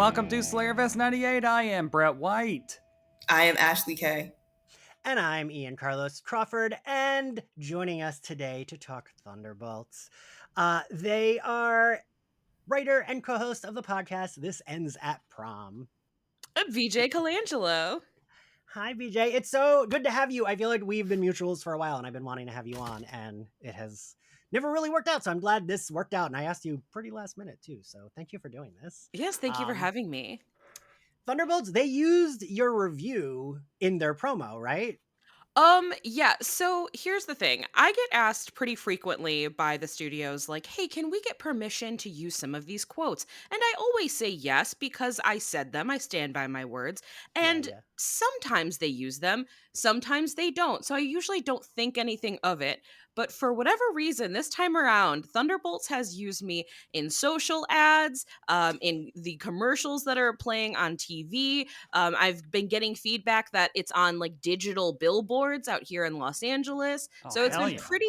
welcome to Slayerfest 98. I am Brett White. I am Ashley Kay. And I'm Ian Carlos Crawford, and joining us today to talk Thunderbolts. They are writer and co-host of the podcast This Ends at Prom. BJ Coangelo. Hi, BJ. It's so good to have you. I feel like we've been mutuals for a while, and I've been wanting to have you on, and it has never really worked out. So I'm glad this worked out, and I asked you pretty last minute too. So thank you for doing this. Yes, thank you for having me. Thunderbolts, they used your review in their promo, right? Yeah, so here's the thing. I get asked pretty frequently by the studios, like, hey, can we get permission to use some of these quotes? And I always say yes, because I said them, I stand by my words. And Yeah. sometimes they use them, sometimes they don't. So I usually don't think anything of it. But for whatever reason, this time around, Thunderbolts has used me in social ads, in the commercials that are playing on TV. I've been getting feedback that it's on like digital billboards out here in Los Angeles. So it's been pretty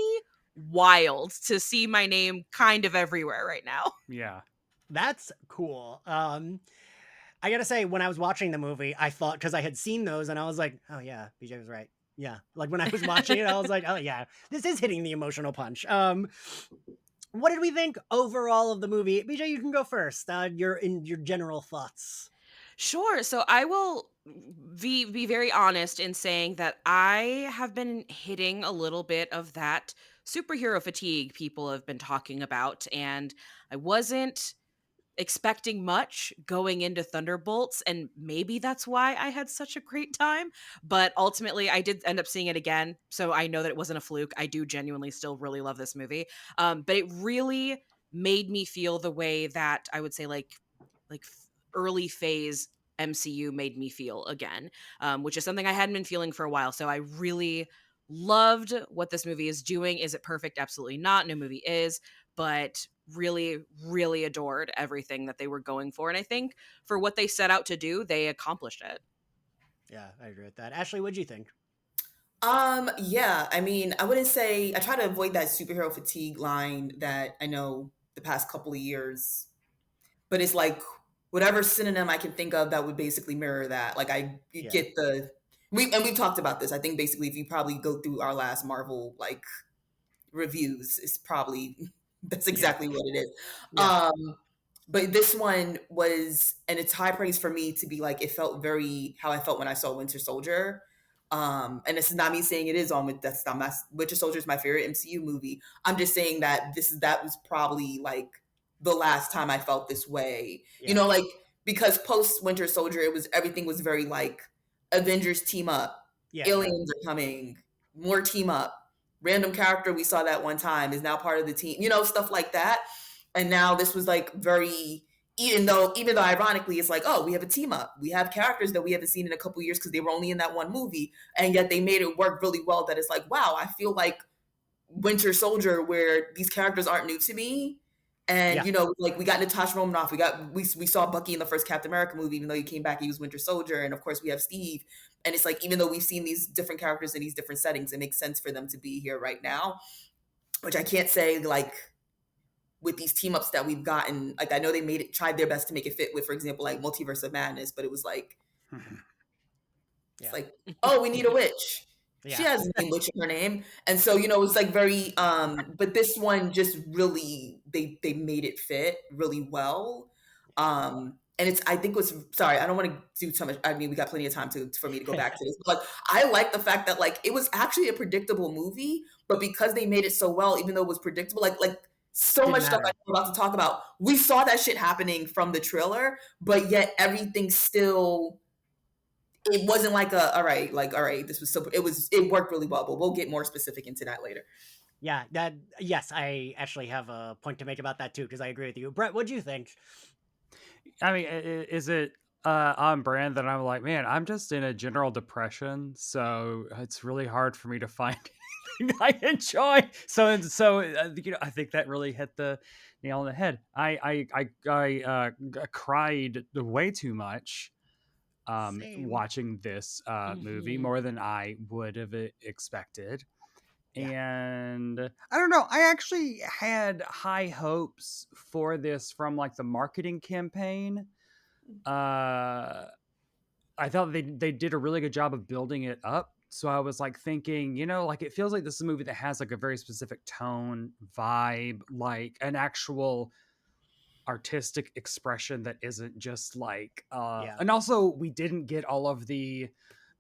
wild to see my name kind of everywhere right now. Yeah. That's cool. I gotta say, when I was watching the movie, I thought, because I had seen those, and I was like, oh yeah, BJ was right. Yeah. Like when I was watching it, I was like, oh yeah, this is hitting the emotional punch. What did we think overall of the movie? BJ, you can go first. Your general thoughts. Sure. So I will be very honest in saying that I have been hitting a little bit of that superhero fatigue people have been talking about, and I wasn't expecting much going into Thunderbolts, and maybe that's why I had such a great time. But ultimately, I did end up seeing it again, so I know that it wasn't a fluke. I do genuinely still really love this movie, but it really made me feel the way that I would say like early phase MCU made me feel again, which is something I hadn't been feeling for a while. So I really loved what this movie is doing. Is it perfect? Absolutely not. No movie is, but really, really adored everything that they were going for. And I think for what they set out to do, they accomplished it. Yeah, I agree with that. Ashley, what'd you think? Yeah, I mean, I wouldn't say I try to avoid that superhero fatigue line that I know the past couple of years, but it's like whatever synonym I can think of that would basically mirror that. Like get we've talked about this. I think basically if you probably go through our last Marvel like reviews, it's probably that's exactly what it is. Yeah. But this one was, and it's high praise for me to be like, it felt very how I felt when I saw Winter Soldier. And this is not me saying it is on that's not my Winter Soldier is my favorite MCU movie. I'm just saying that that was probably like the last time I felt this way. Yeah. You know, like because post Winter Soldier, everything was very like Avengers team up, aliens are coming, more team up. Random character we saw that one time is now part of the team, you know, stuff like that. And now this was like very, even though ironically it's like, oh, we have a team up. We have characters that we haven't seen in a couple years because they were only in that one movie. And yet they made it work really well that it's like, wow, I feel like Winter Soldier where these characters aren't new to me. And, you know, like we got Natasha Romanoff. We saw Bucky in the first Captain America movie, even though he came back, he was Winter Soldier. And of course we have Steve. And it's like, even though we've seen these different characters in these different settings, it makes sense for them to be here right now, which I can't say like with these team ups that we've gotten. Like, I know they tried their best to make it fit with, for example, like Multiverse of Madness, but it was like, it's like, oh, we need a witch. She has a name, witch in her name. And so, you know, it was like very, but this one just really, they made it fit really well. And I think sorry, I don't want to do too much. I mean, we got plenty of time for me to go back to this, but I like the fact that like, it was actually a predictable movie, but because they made it so well, even though it was predictable, like so much stuff I'm about to talk about, we saw that shit happening from the trailer, but yet everything still, it wasn't like all right, this was it worked really well, but we'll get more specific into that later. Yeah, yes, I actually have a point to make about that too, because I agree with you. Brett, what'd you think? I mean, is it on brand that I'm like, man, I'm just in a general depression, so it's really hard for me to find anything I enjoy. So you know, I think that really hit the nail on the head. I cried way too much watching this movie, more than I would have expected. And I don't know, I actually had high hopes for this from like the marketing campaign. I thought they did a really good job of building it up. So I was like thinking, like it feels like this is a movie that has like a very specific tone, vibe, like an actual artistic expression that isn't just like and also we didn't get all of the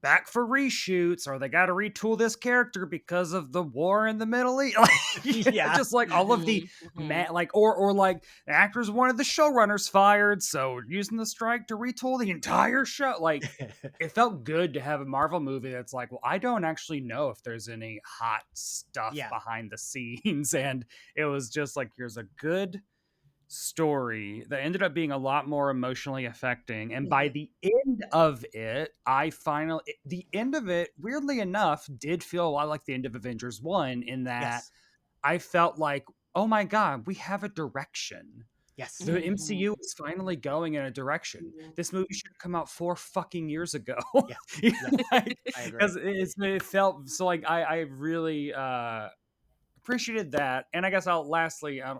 back for reshoots or they got to retool this character because of the war in the Middle East. Just like all of the like or like the actors wanted the showrunners fired, so using the strike to retool the entire show. Like it felt good to have a Marvel movie that's like, well, I don't actually know if there's any hot stuff behind the scenes, and it was just like, here's a good story that ended up being a lot more emotionally affecting. And by the end of it, the end of it, weirdly enough, did feel a lot like the end of Avengers 1 in that I felt like, oh my God, we have a direction. Yes. The MCU is finally going in a direction. This movie should have come out 4 fucking years ago. I agree. Because it felt so like I really appreciated that. And I guess lastly, I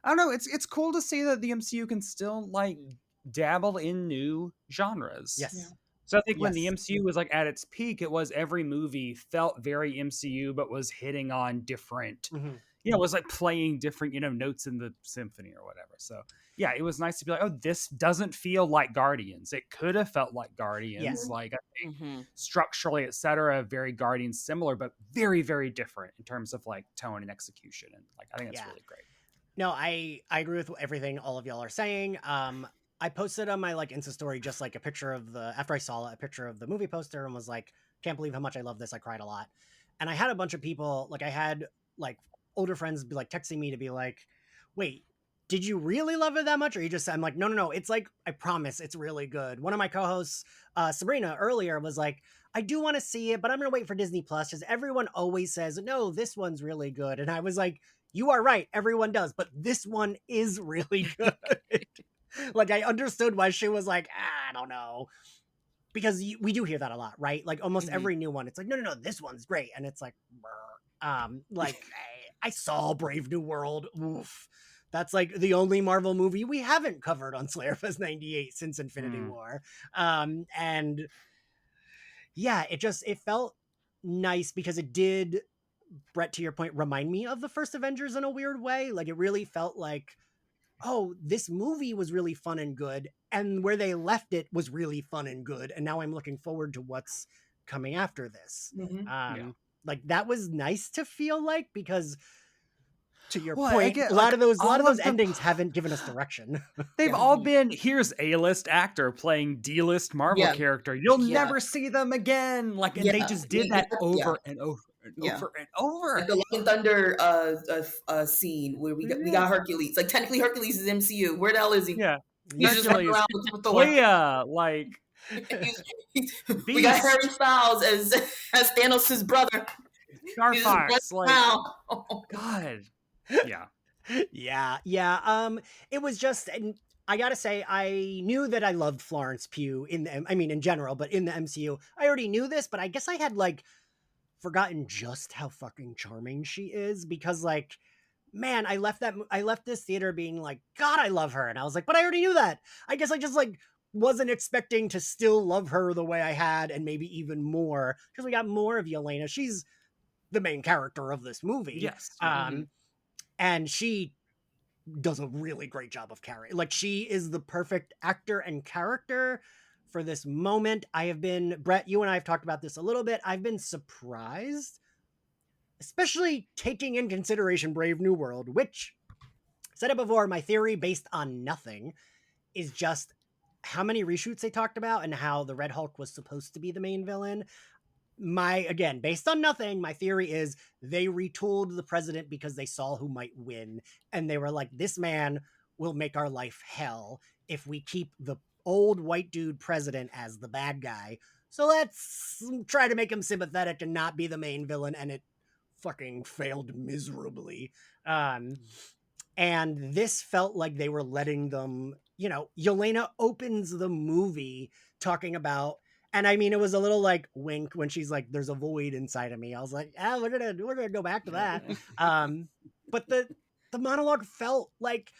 don't know. It's cool to see that the MCU can still like dabble in new genres. Yes. So I think when the MCU was like at its peak, it was every movie felt very MCU, but was hitting on different, it was like playing different, notes in the symphony or whatever. So yeah, it was nice to be like, oh, this doesn't feel like Guardians. It could have felt like Guardians. Like I think structurally, etc., very Guardians similar, but very, very different in terms of like tone and execution. And like I think that's really great. No, I agree with everything all of y'all are saying. I posted on my like Insta story just like a picture of after I saw a picture of the movie poster and was like, can't believe how much I love this. I cried a lot. And I had a bunch of people, like I had like older friends be like texting me to be like, wait, did you really love it that much? Or you just, I'm like, no. It's like, I promise it's really good. One of my co-hosts, Sabrina, earlier was like, I do want to see it, but I'm going to wait for Disney Plus because everyone always says, no, this one's really good. And I was like, you are right. Everyone does, but this one is really good. Like I understood why she was like, I don't know. Because we do hear that a lot, right? Like almost every new one, it's like, no, this one's great. And it's like, like I saw Brave New World. Oof. That's like the only Marvel movie we haven't covered on Slayerfest 98 since Infinity War. And yeah, it felt nice because it did, Brett, to your point, remind me of the first Avengers in a weird way. Like it really felt like, oh, this movie was really fun and good, and where they left it was really fun and good, and now I'm looking forward to what's coming after this. Like that was nice to feel like, because to your point, a lot of those endings haven't given us direction. They've all been, here's A-list actor playing D-list Marvel character. You'll never see them again. Like, and they just did that over and over and over and over. Like the Love and Thunder scene where we got Hercules. Like technically Hercules is MCU. Where the hell is he? Yeah. He's just running around with Thor. Like we got Harry Styles as Thanos' brother. Starfox, like oh God. Yeah. It was just, and I gotta say, I knew that I loved Florence Pugh in general, but in the MCU, I already knew this, but I guess I had like forgotten just how fucking charming she is, because like, man, I left this theater being like, God, I love her. And I was like, but I already knew that. I guess I just like wasn't expecting to still love her the way I had, and maybe even more, because we got more of Yelena. She's the main character of this movie. Yes. And she does a really great job of carrying. Like she is the perfect actor and character for this moment. Brett, you and I have talked about this a little bit. I've been surprised, especially taking in consideration Brave New World, which, said it before, my theory based on nothing is just how many reshoots they talked about and how the Red Hulk was supposed to be the main villain. Again, based on nothing, my theory is they retooled the president because they saw who might win. And they were like, this man will make our life hell if we keep the old white dude president as the bad guy. So let's try to make him sympathetic and not be the main villain. And it fucking failed miserably. And this felt like they were letting them, Yelena opens the movie talking about, and I mean, it was a little like wink when she's like, there's a void inside of me. I was like, we're gonna go back to that. But the monologue felt like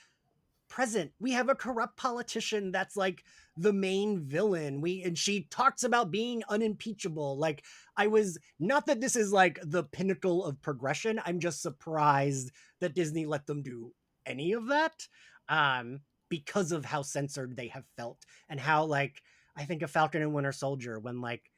present. We have a corrupt politician that's like the main villain. And she talks about being unimpeachable. Like, I was, not that this is like the pinnacle of progression. I'm just surprised that Disney let them do any of that. Because of how censored they have felt, and how, like, I think of Falcon and Winter Soldier, when like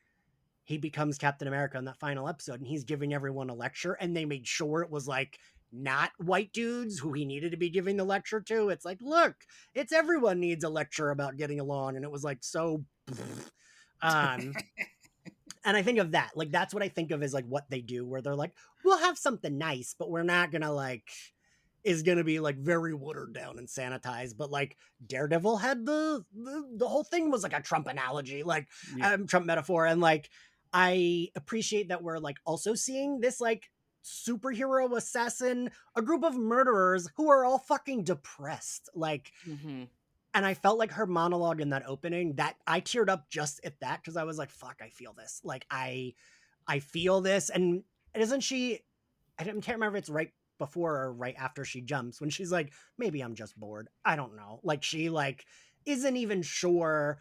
he becomes Captain America in that final episode and he's giving everyone a lecture, and they made sure it was like not white dudes who he needed to be giving the lecture to. It's like, look, it's everyone needs a lecture about getting along. And it was like, so, and I think of that, like, that's what I think of as like what they do, where they're like, we'll have something nice, but we're not gonna like, is gonna be like very watered down and sanitized. But like Daredevil had the whole thing was like a Trump analogy, like Trump metaphor. And like, I appreciate that we're like also seeing this like superhero assassin, a group of murderers who are all fucking depressed. Like, and I felt like her monologue in that opening, that I teared up just at that, because I was like, fuck, I feel this. Like, I feel this. And isn't she, I can't remember if it's right before or right after she jumps, when she's like, maybe I'm just bored. I don't know. Like, she like isn't even sure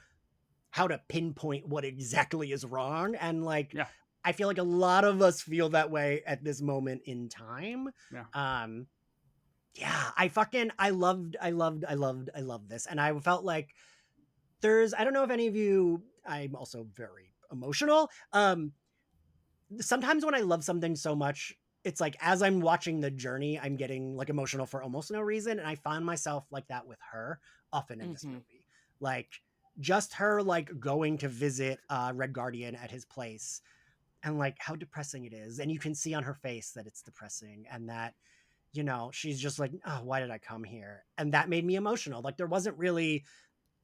how to pinpoint what exactly is wrong. And like, I feel like a lot of us feel that way at this moment in time. I loved this. And I felt like I don't know if any of you, I'm also very emotional. Sometimes when I love something so much, it's like, as I'm watching the journey, I'm getting like emotional for almost no reason. And I found myself like that with her often in this movie. Like, just her like going to visit Red Guardian at his place, and like how depressing it is. And you can see on her face that it's depressing, and that, you know, she's just like, oh, why did I come here? And that made me emotional. Like, there wasn't really,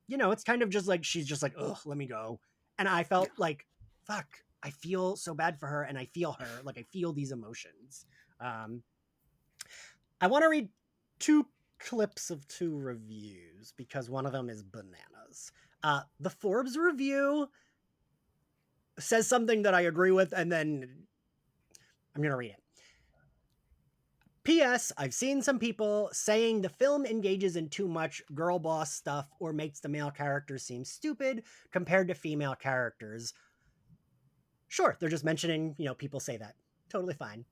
you know, it's kind of just like, she's just like, ugh, let me go. And I felt like, fuck, I feel so bad for her, and I feel her. Like, I feel these emotions. I want to read 2 clips of 2 reviews, because one of them is bananas. The Forbes review says something that I agree with, and then I'm going to read it. P.S. I've seen some people saying the film engages in too much girl boss stuff or makes the male characters seem stupid compared to female characters. Sure, they're just mentioning, you know, people say that. Totally fine.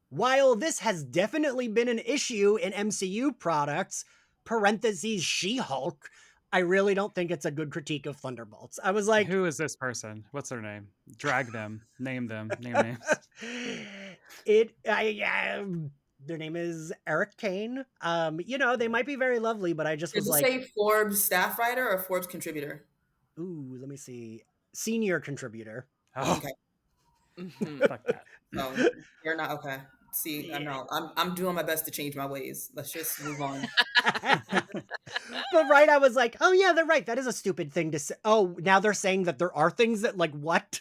While this has definitely been an issue in MCU products, parentheses She-Hulk, I really don't think it's a good critique of Thunderbolts. I was like, who is this person? What's their name? Drag them. Name them. Name names. Their name is Eric Kane. You know, they might be very lovely, but I just was like, say Forbes staff writer or Forbes contributor? Ooh, let me see. Senior contributor. Oh. Okay. Fuck that. No, you're not okay. See, I know. I'm doing my best to change my ways. Let's just move on. But right, I was like, oh yeah, they're right. That is a stupid thing to say. Oh, now they're saying that there are things that, like, what?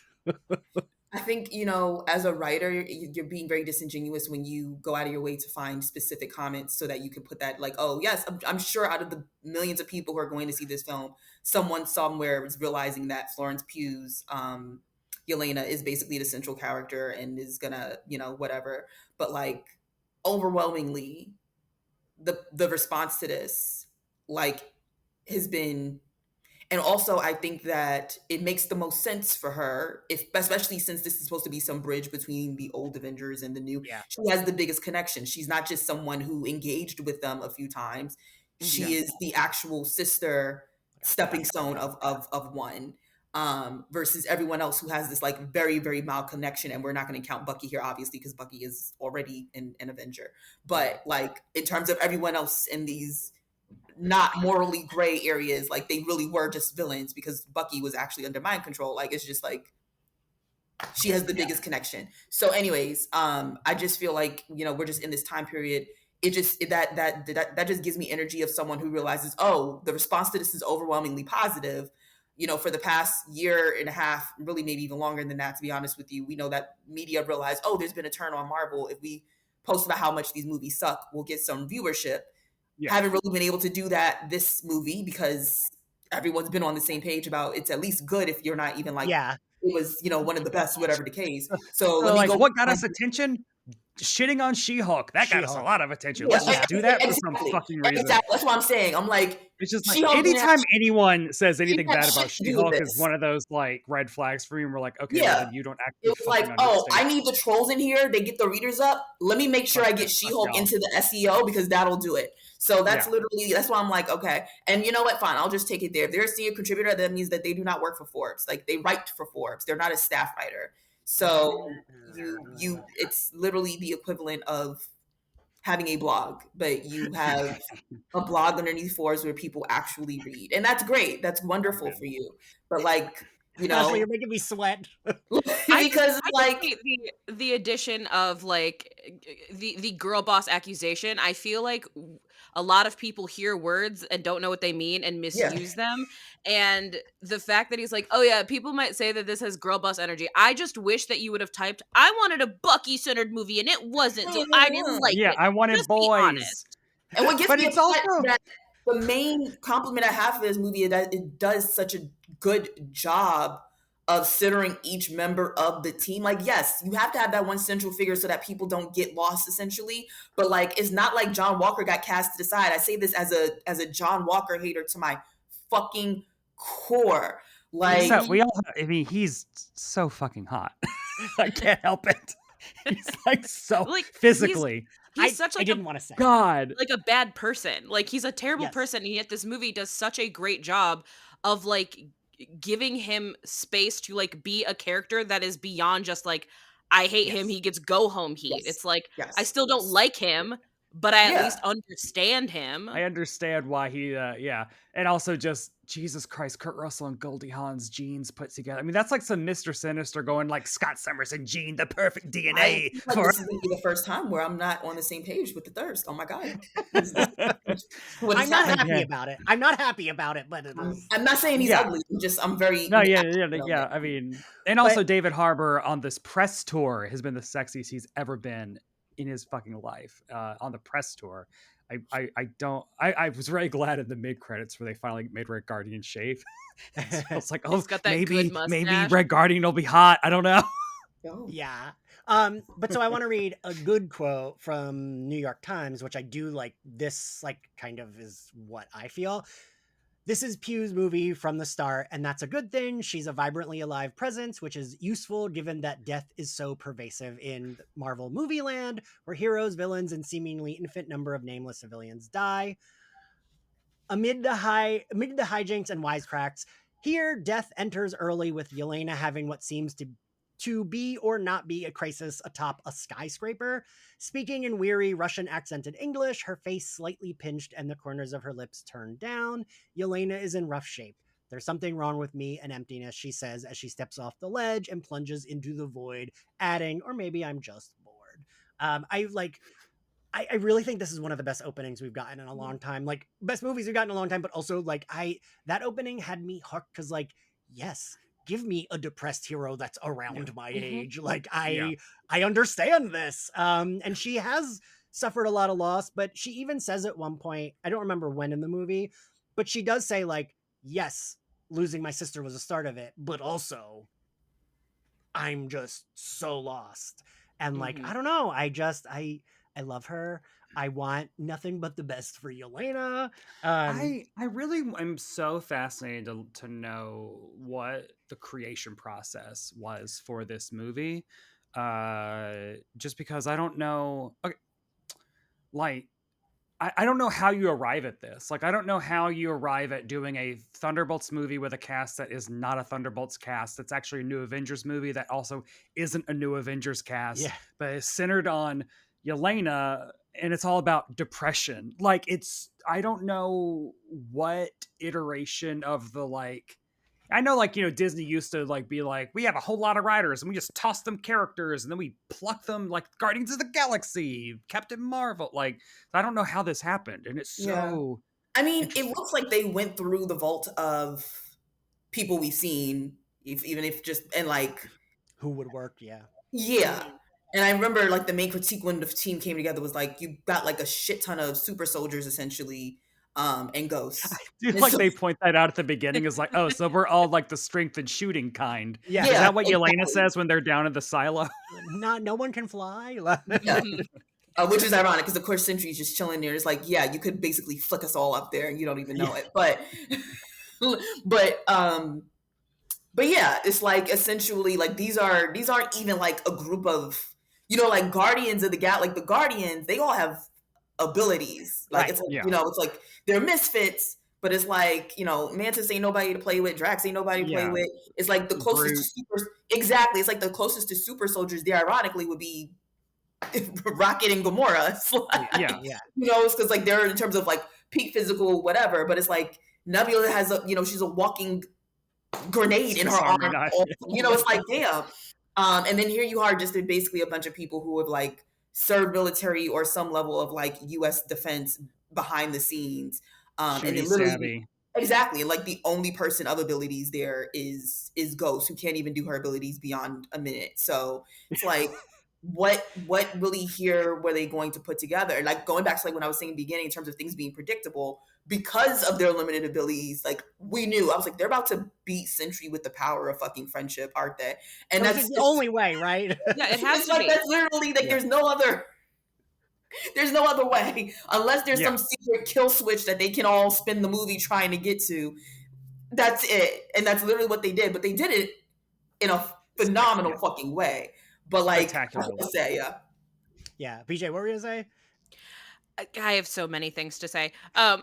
I think, you know, as a writer, you're being very disingenuous when you go out of your way to find specific comments so that you can put that, like, oh yes, I'm sure out of the millions of people who are going to see this film, someone somewhere is realizing that Florence Pugh's Yelena is basically the central character and is gonna, you know, whatever. But like, overwhelmingly, the response to this, like, has been, and also I think that it makes the most sense for her, especially since this is supposed to be some bridge between the old Avengers and the new. She has the biggest connection. She's not just someone who engaged with them a few times. She is the actual sister stepping stone of one. Versus everyone else who has this like very, very mild connection. And we're not going to count Bucky here, obviously, because Bucky is already an Avenger. But like, in terms of everyone else in these not morally gray areas, like, they really were just villains because Bucky was actually under mind control. Like, it's just like, she has the biggest connection. So anyways, I just feel like, you know, we're just in this time period. That just gives me energy of someone who realizes, oh, the response to this is overwhelmingly positive. You know, for the past year and a half, really maybe even longer than that, to be honest with you, we know that media realized, oh, there's been a turn on Marvel. If we post about how much these movies suck, we'll get some viewership. Haven't really been able to do that this movie because everyone's been on the same page about it's at least good if you're not even like, it was, you know, one of the best, whatever the case. So let me like, go. what got us attention? shitting on She-Hulk. That got us a She-Hulk. lot of attention. Yeah, Let's just do that for some exactly. fucking reason. Exactly. That's what I'm saying. I'm like, It's just like She-Hulk didn't have anytime anyone says anything had bad shit about to do with She-Hulk is this. one of those like red flags for me. And we're like, okay, well Yeah. then you don't It actually was like, fucking oh, I understand. need the trolls in here. They get the readers up. Let me make sure I get She-Hulk y'all. into the SEO because that'll do it. So that's Yeah. literally, that's why I'm like, okay. And you know what? Fine. I'll just take it there. If they're a senior contributor, that means that they do not work for Forbes. Like they write for Forbes. They're not a staff writer. So it's literally the equivalent of having a blog, but you have a blog underneath Forbes where people actually read. And that's great. That's wonderful for you. But like, you know, you're making me sweat. because like the addition of like the girl boss accusation, I feel like a lot of people hear words and don't know what they mean and misuse them. And the fact that he's like, oh yeah, people might say that this has girl boss energy. I just wish that you would have typed, I wanted a Bucky centered movie and it wasn't, so I didn't like it. I wanted Just be boys. honest. And what gets But me it's upset also that the main compliment I have for this movie is that it does such a good job of centering each member of the team. Like, yes, you have to have that one central figure so that people don't get lost, essentially. But like, it's not like John Walker got cast to the side. I say this as a John Walker hater to my fucking core. Like, I mean, he's so fucking hot. I can't help it. He's like so Like, physically. He's such like I didn't want to say God, like a bad person. Like he's a terrible person, and yet this movie does such a great job of like giving him space to like be a character that is beyond just like, I hate him, he gets go home heat. It's like, I still don't like him, but I at least understand him. I understand why he and also just Jesus Christ, Kurt Russell and Goldie Hawn's genes put together. I mean, that's like some Mr. Sinister going like Scott Summers and Gene, the perfect DNA. This is going to be the first time where I'm not on the same page with the thirst. Oh my God. I'm not happy about it. I'm not happy about it, but I'm not saying he's ugly. I'm very I mean, and also David Harbour on this press tour has been the sexiest he's ever been in his fucking life. On the press tour, I was really glad in the mid credits where they finally made Red Guardian shave. So it's like, oh, maybe Red Guardian will be hot. I don't know. Yeah. But so I want to read a good quote from New York Times, which I do like. This like kind of is what I feel. This is Pugh's movie from the start, and that's a good thing. She's a vibrantly alive presence, which is useful given that death is so pervasive in Marvel movie land, where heroes, villains, and seemingly infinite number of nameless civilians die. Amid the hijinks and wisecracks, here death enters early with Yelena having what seems to be or not be a crisis atop a skyscraper. Speaking in weary Russian accented English, her face slightly pinched and the corners of her lips turned down, Yelena is in rough shape. There's something wrong with me and emptiness, she says as she steps off the ledge and plunges into the void, adding, or maybe I'm just bored. I really think this is one of the best openings we've gotten in a long time. Like, best movies we've gotten in a long time, but also like that opening had me hooked because like, yes, give me a depressed hero that's around my age. Like I understand this. And she has suffered a lot of loss, but she even says at one point, I don't remember when in the movie, but she does say like, yes, losing my sister was the start of it, but also I'm just so lost. And like, I don't know. I love her. I want nothing but the best for Yelena. I really am so fascinated to know what the creation process was for this movie. Just because I don't know. Okay, like, I don't know how you arrive at this. Like, I don't know how you arrive at doing a Thunderbolts movie with a cast that is not a Thunderbolts cast. That's actually a New Avengers movie that also isn't a New Avengers cast, but is centered on Yelena, and it's all about depression. Like, I don't know what iteration of the like. I know, like, Disney used to like be like, we have a whole lot of writers and we just toss them characters and then we pluck them like Guardians of the Galaxy, Captain Marvel. Like, I don't know how this happened, and it's so. I mean, it looks like they went through the vault of people we've seen, even if just and like who would work, yeah. And I remember like the main critique when the team came together was like, you got like a shit ton of super soldiers essentially. and Ghost. I do like they point that out at the beginning. Is like, oh, so we're all like the strength and shooting kind. Yeah. Is that what Yelena says when they're down in the silo? No one can fly. Yeah. Which is ironic because of course Sentry's just chilling there. It's like, yeah, you could basically flick us all up there and you don't even know it. But yeah, it's like essentially like these aren't even like a group of, you know, like Guardians of the like the Guardians, they all have abilities. Like it's like, you know, it's like they're misfits, but it's like, you know, Mantis ain't nobody to play with, Drax ain't nobody to play with. It's like the closest to super, exactly. It's like the closest to super soldiers there ironically would be Rocket and Gamora. It's like, you know, it's because like they're in terms of like peak physical whatever, but it's like Nebula has a, you know, she's a walking grenade in her arm. You know, it's like, damn. And then here you are, just basically a bunch of people who have like served military or some level of like U.S. defense behind the scenes. And then literally, exactly, like the only person of abilities there is Ghost, who can't even do her abilities beyond a minute. So it's like, what really here were they going to put together? Like going back to like when I was saying in the beginning in terms of things being predictable, because of their limited abilities, like we knew, I was like, they're about to beat Sentry with the power of fucking friendship, aren't they? And that's the only way, right? Yeah, it has to like be. that's literally like there's no other way unless there's some secret kill switch that they can all spend the movie trying to get to. That's it, and that's literally what they did. But they did it in a phenomenal fucking way. But like, I have to say, yeah. BJ, what were you gonna say? I have so many things to say. I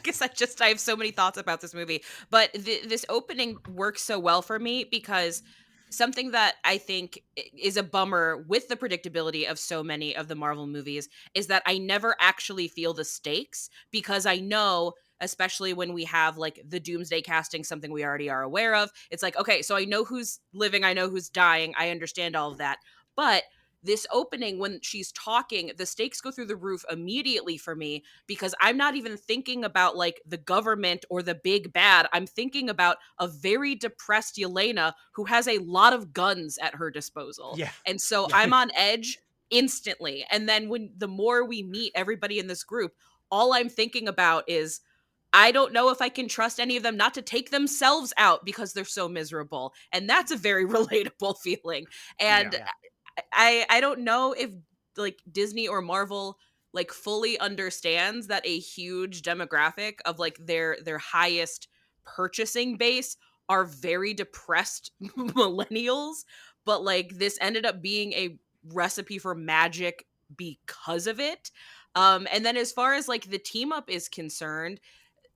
guess I have so many thoughts about this movie. But this opening works so well for me because something that I think is a bummer with the predictability of so many of the Marvel movies is that I never actually feel the stakes, because I know, especially when we have like the doomsday casting, something we already are aware of. It's like, okay, so I know who's living, I know who's dying, I understand all of that. But this opening, when she's talking, the stakes go through the roof immediately for me, because I'm not even thinking about like the government or the big bad. I'm thinking about a very depressed Yelena who has a lot of guns at her disposal. Yeah. And so I'm on edge instantly. And then when the more we meet everybody in this group, all I'm thinking about is, I don't know if I can trust any of them not to take themselves out because they're so miserable. And that's a very relatable feeling. And I don't know if like Disney or Marvel like fully understands that a huge demographic of like their highest purchasing base are very depressed millennials, but like this ended up being a recipe for magic because of it. And then as far as like the team up is concerned,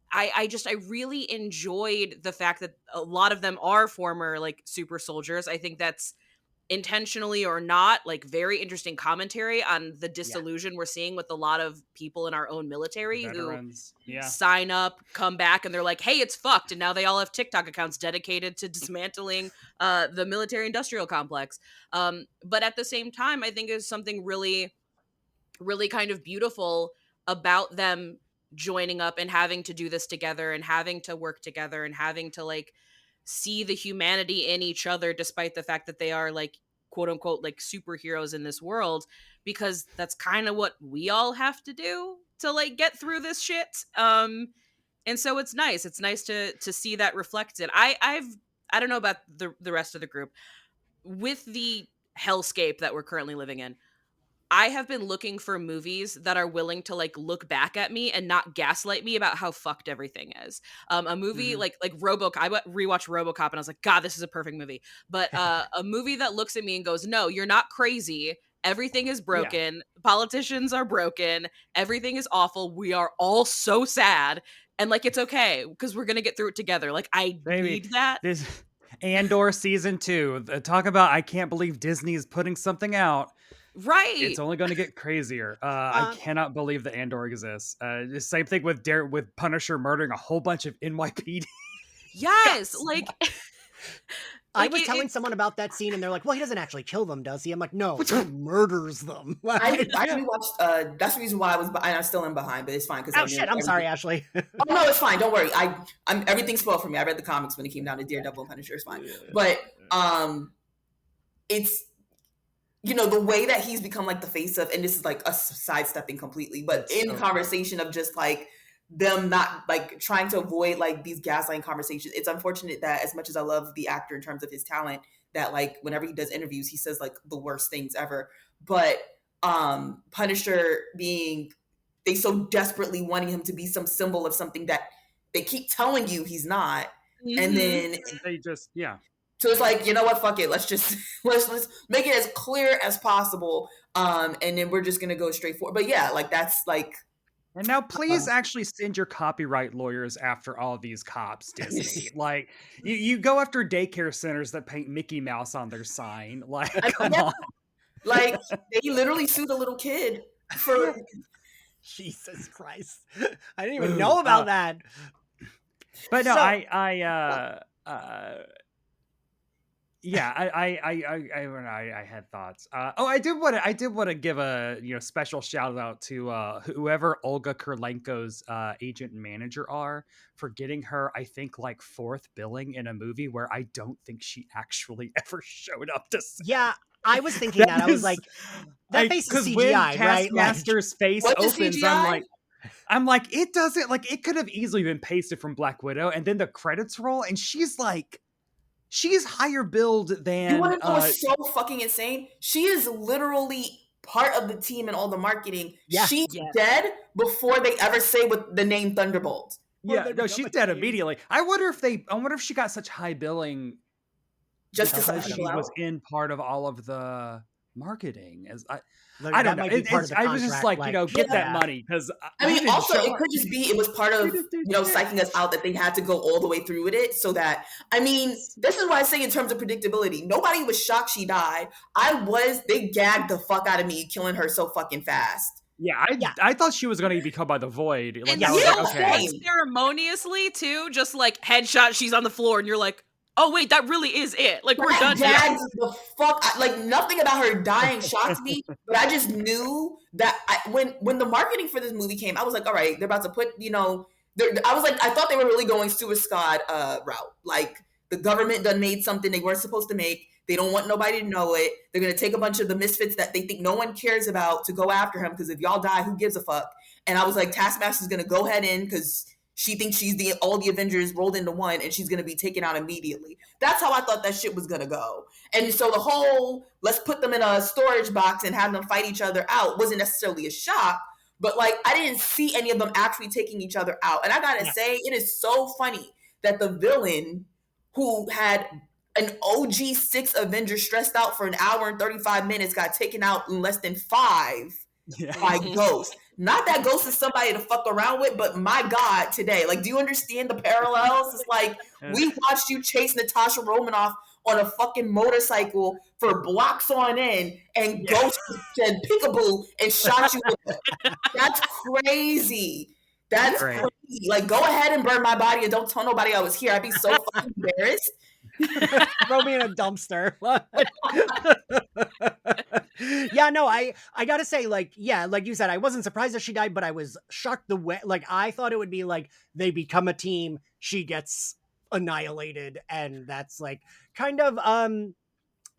I really enjoyed the fact that a lot of them are former like super soldiers. I think that's intentionally or not, like very interesting commentary on the disillusion we're seeing with a lot of people in our own military who sign up, come back, and they're like, hey, it's fucked. And now they all have TikTok accounts dedicated to dismantling the military industrial complex. But at the same time, I think there's something really, really kind of beautiful about them joining up and having to do this together and having to work together and having to like see the humanity in each other, despite the fact that they are like quote unquote like superheroes in this world, because that's kind of what we all have to do to like get through this shit. And so it's nice to see that reflected. I don't know about the rest of the group with the hellscape that we're currently living in. I have been looking for movies that are willing to like look back at me and not gaslight me about how fucked everything is. A movie like RoboCop. I rewatched RoboCop and I was like, God, this is a perfect movie. But a movie that looks at me and goes, no, you're not crazy. Everything is broken. Politicians are broken. Everything is awful. We are all so sad. And like, it's okay because we're going to get through it together. Like, I need that. This Andor season 2. Talk about, I can't believe Disney is putting something out. Right. It's only going to get crazier. I cannot believe that Andor exists. The same thing with Punisher murdering a whole bunch of NYPD. Yes. Like, I was telling someone about that scene and they're like, well, he doesn't actually kill them, does he? I'm like, no, he murders them. I rewatched, that's the reason why I still am behind, but it's fine. Oh shit, I'm sorry, Ashley. Oh no, it's fine. Don't worry. I'm everything's spoiled for me. I read the comics when it came down to Daredevil and Punisher. It's fine. But it's, you know, the way that he's become like the face of, and this is like us sidestepping completely, but in conversation of just like them not like trying to avoid like these gaslighting conversations. It's unfortunate that as much as I love the actor in terms of his talent, that like whenever he does interviews, he says like the worst things ever. But Punisher being, they so desperately wanting him to be some symbol of something that they keep telling you he's not. And then they just, so it's like, you know what, fuck it, let's just let's make it as clear as possible, and then we're just gonna go straight forward. But yeah, like that's like, and now please actually send your copyright lawyers after all these cops, Disney. Like you go after daycare centers that paint Mickey Mouse on their sign. Like, come on. Like they literally sued a little kid for Jesus Christ. I didn't even know about that. But no, So- I had thoughts. I did want to give a special shout out to whoever Olga Kurlenko's agent and manager are for getting her, I think, like 4th billing in a movie where I don't think she actually ever showed up to set. Yeah, I was thinking that. I was like, that face is CGI, when right? Taskmaster's face What's opens, CGI? I'm like, it doesn't, like, it could have easily been pasted from Black Widow, and then the credits roll, and she's higher billed than. You want to know what's so fucking insane? She is literally part of the team and all the marketing. Yeah. She's dead before they ever say what the name Thunderbolts. Yeah, no, she's dead immediately. I wonder if she got such high billing Just because to she was in part of all of the marketing. Like, I don't that know. might be part of the I was just contract, like, get that yeah. money, because I mean, also it could just be it was part of psyching us out that they had to go all the way through with it, so that, I mean, this is why I say in terms of predictability, nobody was shocked she died. They gagged the fuck out of me killing her so fucking fast. Yeah, I thought she was going to be killed by the void. Like, And I was like, okay. ceremoniously too, just like headshot, she's on the floor, and you're like, oh wait, that really is it. Like, we're done here. The fuck, like nothing about her dying shocked me, but I just knew that when the marketing for this movie came, I was like, all right, they're about to put, I thought they were really going Suicide route. Like the government done made something they weren't supposed to make. They don't want nobody to know it. They're going to take a bunch of the misfits that they think no one cares about to go after him, because if y'all die, who gives a fuck? And I was like, Taskmaster's going to go head in because she thinks she's all the Avengers rolled into one, and she's going to be taken out immediately. That's how I thought that shit was going to go. And so the whole, let's put them in a storage box and have them fight each other out wasn't necessarily a shock, but like, I didn't see any of them actually taking each other out. And I got to say, it is so funny that the villain who had an OG 6 Avengers stressed out for an hour and 35 minutes got taken out in less than 5 by Ghost. Not that Ghost is somebody to fuck around with, but my God, today, like, do you understand the parallels? It's like, we watched you chase Natasha Romanoff on a fucking motorcycle for blocks on end, and Ghost said peekaboo and shot you with it. That's crazy. That's crazy. Like, go ahead and burn my body and don't tell nobody I was here. I'd be so fucking embarrassed. Throw me in a dumpster. Yeah, no, I gotta say, like, yeah, like you said, I wasn't surprised that she died, but I was shocked the way, like, I thought it would be like they become a team, she gets annihilated, and that's like kind of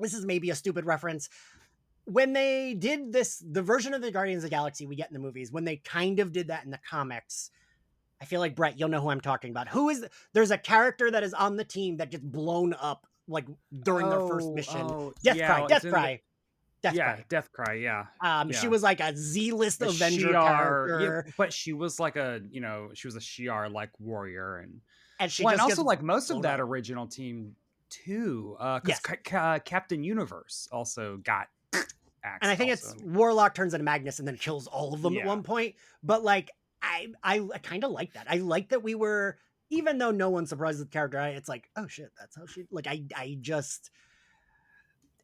this is maybe a stupid reference. When they did this, the version of the Guardians of the Galaxy we get in the movies, when they kind of did that in the comics, I feel like, Brett, you'll know who I'm talking about. There's a character that is on the team that gets blown up like during their first mission. Deathcry. She was like a Z-list Avenger character. But she was like she was a Shi'ar like warrior, and she just also like most of that original team too. Because Captain Universe also got axed. And I think it's Warlock turns into Magnus and then kills all of them at one point. But like, I kind of like that. I like that we were, even though no one's surprised with the character, it's like, oh shit, that's how she, like, I just,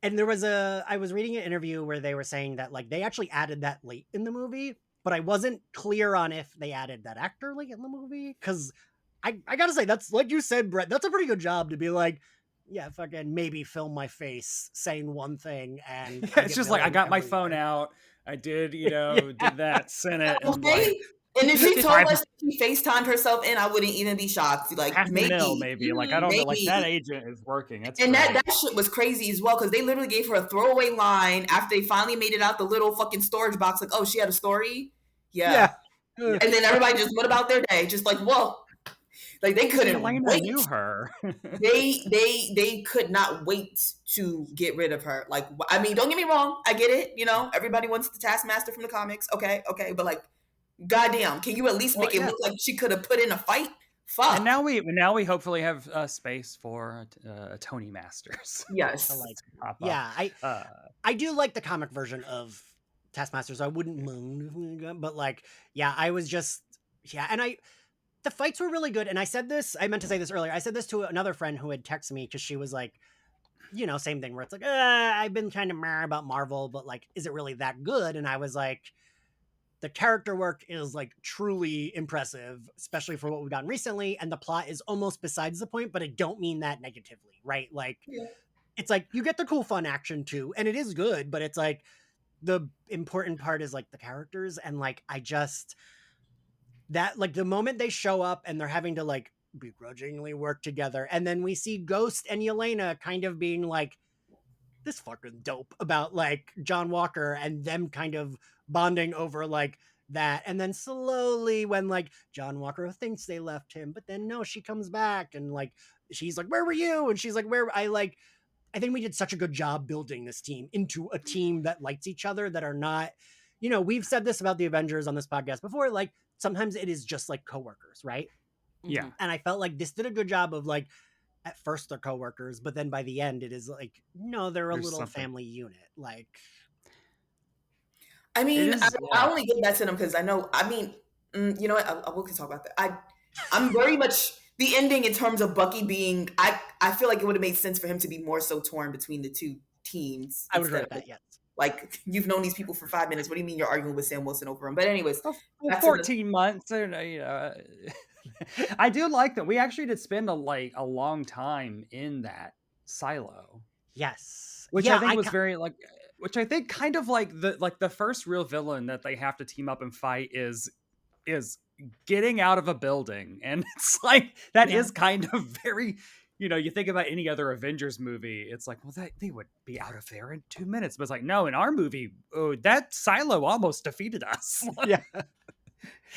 and there was I was reading an interview where they were saying that like they actually added that late in the movie, but I wasn't clear on if they added that actor late in the movie. Cause I gotta say, that's, like you said, Brett, that's a pretty good job to be like, yeah, fucking maybe film my face saying one thing, and it's just like, I got my phone out, I did, did that, sent it. Okay. And if she told us she FaceTimed herself in, I wouldn't even be shocked. Like, maybe. Like, I don't know. Like, that agent is working. That's and that shit was crazy as well, because they literally gave her a throwaway line after they finally made it out the little fucking storage box. Like, oh, she had a story? Yeah. And then everybody just went about their day, just like, whoa. Like they couldn't wait. knew her. They could not wait to get rid of her. Like, I mean, don't get me wrong, I get it. You know, everybody wants the Taskmaster from the comics. Okay, but like, goddamn, can you at least make it look like she could have put in a fight? Fuck. And now we hopefully have space for a Tony Masters. Yes. I do like the comic version of Taskmaster, so I wouldn't moan. But like, I was just and the fights were really good. And I meant to say this earlier. I said this to another friend who had texted me because she was like, you know, same thing where it's like, I've been kind of meh about Marvel, but like, is it really that good? And I was like, the character work is like truly impressive, especially for what we've gotten recently. And the plot is almost besides the point, but I don't mean that negatively, right? Like, it's like you get the cool, fun action too, and it is good, but it's like the important part is like the characters. And like, that like the moment they show up and they're having to like begrudgingly work together, and then we see Ghost and Yelena kind of being like this fucking dope about like John Walker, and them kind of bonding over like that. And then slowly when like John Walker thinks they left him, but then no, she comes back and like she's like, where were you? And she's like, I think we did such a good job building this team into a team that likes each other, that are not, you know, we've said this about the Avengers on this podcast before, like sometimes it is just like coworkers, right? Yeah. And I felt like this did a good job of like, at first they're coworkers, but then by the end it is like, no, they're a little family unit. Like, I mean, I only give that to them because I know, I mean, you know what, I will talk about that. I'm very much, the ending in terms of Bucky being, I feel like it would have made sense for him to be more so torn between the two teams. I would agree with that, yes. Like, you've known these people for 5 minutes. What do you mean you're arguing with Sam Wilson over him? But anyways. 14 months. You know, I do like that. We actually did spend a long time in that silo. Yes. Which I think was very like, which I think kind of like the first real villain that they have to team up and fight is getting out of a building. And it's like, that is kind of very, you know, you think about any other Avengers movie, it's like, well, they would be out of there in 2 minutes. But it's like, no, in our movie, that silo almost defeated us. Yeah.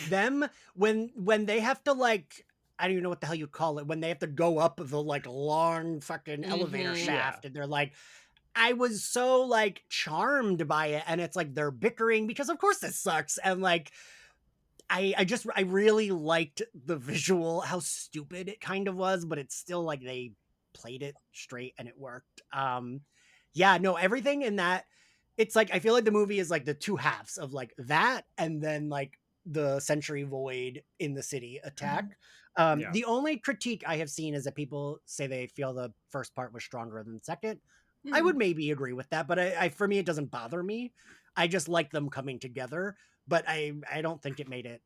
Them, when they have to like, I don't even know what the hell you call it, when they have to go up the like long fucking elevator shaft, and they're like, I was so like charmed by it. And it's like they're bickering because of course this sucks. And like, I really liked the visual, how stupid it kind of was, but it's still like they played it straight and it worked. Everything in that, it's like, I feel like the movie is like the two halves of like that, and then like the Century Void in the city attack. The only critique I have seen is that people say they feel the first part was stronger than the second. I would maybe agree with that, but I for me, it doesn't bother me. I just like them coming together, but I don't think it made it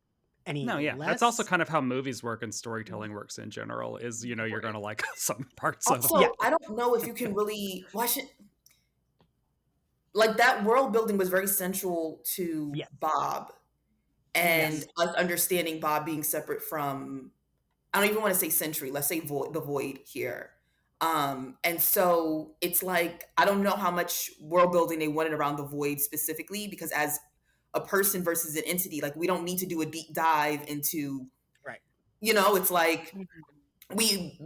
any less. That's also kind of how movies work and storytelling works in general, is, you know, you're going to like some parts also, of it. I don't know if you can really watch it. Like, that world building was very central to Bob, and us understanding Bob being separate from, I don't even want to say Century, let's say the Void here. And so it's like, I don't know how much world building they wanted around the Void specifically, because as a person versus an entity, like, we don't need to do a deep dive into, you know, it's like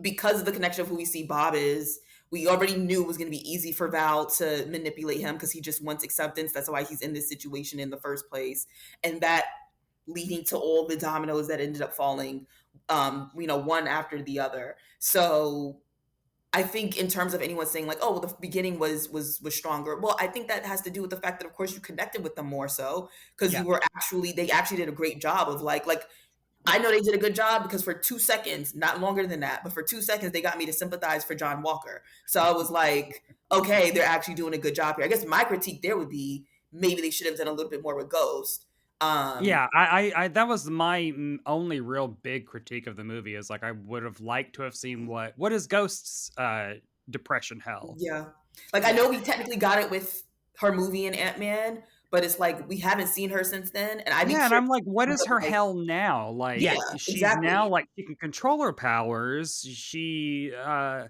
because of the connection of who we see Bob is, we already knew it was going to be easy for Val to manipulate him because he just wants acceptance. That's why he's in this situation in the first place. And that leading to all the dominoes that ended up falling, you know, one after the other. So I think in terms of anyone saying like, oh, well, the beginning was stronger. Well, I think that has to do with the fact that, of course, you connected with them more so because they actually did a great job of like, I know they did a good job because for 2 seconds, not longer than that, but for 2 seconds, they got me to sympathize for John Walker. So I was like, okay, they're actually doing a good job here. I guess my critique there would be maybe they should have done a little bit more with Ghost. I that was my only real big critique of the movie, is like, I would have liked to have seen what is Ghost's depression hell. Yeah. Like, I know we technically got it with her movie in Ant-Man, but it's like we haven't seen her since then. And and I'm like, what is her hell now? Like, she's now like, she can control her powers. She I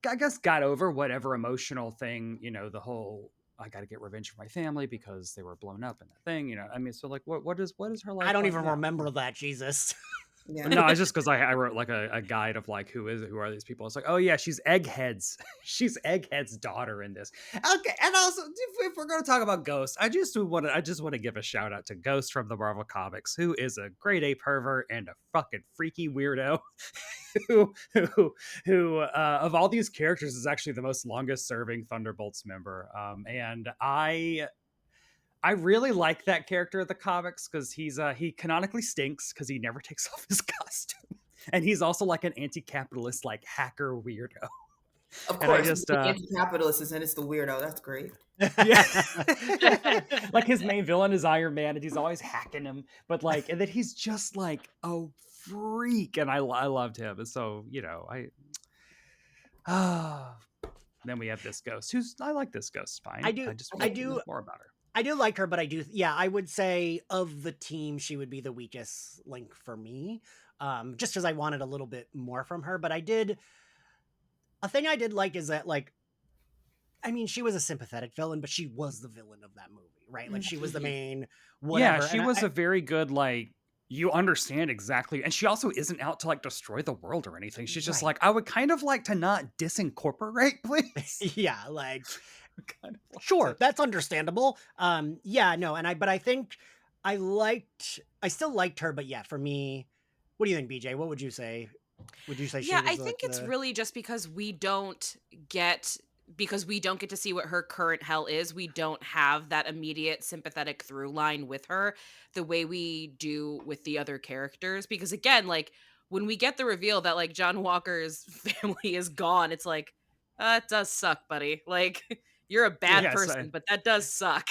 guess got over whatever emotional thing, you know, the whole I got to get revenge for my family because they were blown up in that thing, you know. I mean, so like, what is her life? I don't like even now? remember that. Jesus. Yeah. No, it's just because I wrote like a guide of like who are these people. It's like, oh yeah, she's Egghead's she's Egghead's daughter in this. Okay, and also if we're going to talk about Ghost, I just want to give a shout out to Ghost from the Marvel Comics, who is a grade A pervert and a fucking freaky weirdo. who of all these characters is actually the most longest serving Thunderbolts member. And I really like that character of the comics because he canonically stinks because he never takes off his costume, and he's also like an anti-capitalist like hacker weirdo. Of And I course, just the anti-capitalist is and it's the weirdo. That's great. yeah, like his main villain is Iron Man, and he's always hacking him, but like, and then he's just like a freak, and I loved him, and so you know then we have this Ghost, I like this Ghost fine. I do more about her. I do like her, but I would say of the team, she would be the weakest link for me. Just because I wanted a little bit more from her. But a thing I did like is that, like, I mean, she was a sympathetic villain, but she was the villain of that movie, right? Like, she was the main whatever. Yeah, she was a very good, like, you understand exactly. And she also isn't out to like destroy the world or anything. She's just like, I would kind of like to not disincorporate, please. Yeah, like... kind of sure, that's understandable. But I think I still liked her, but yeah, for me, what do you think, BJ? What would you say? Would you say she was I think it's really just because we don't get to see what her current hell is. We don't have that immediate sympathetic through line with her the way we do with the other characters. Because again, like when we get the reveal that like John Walker's family is gone, it's like, it does suck, buddy. Like, you're a bad person, but that does suck.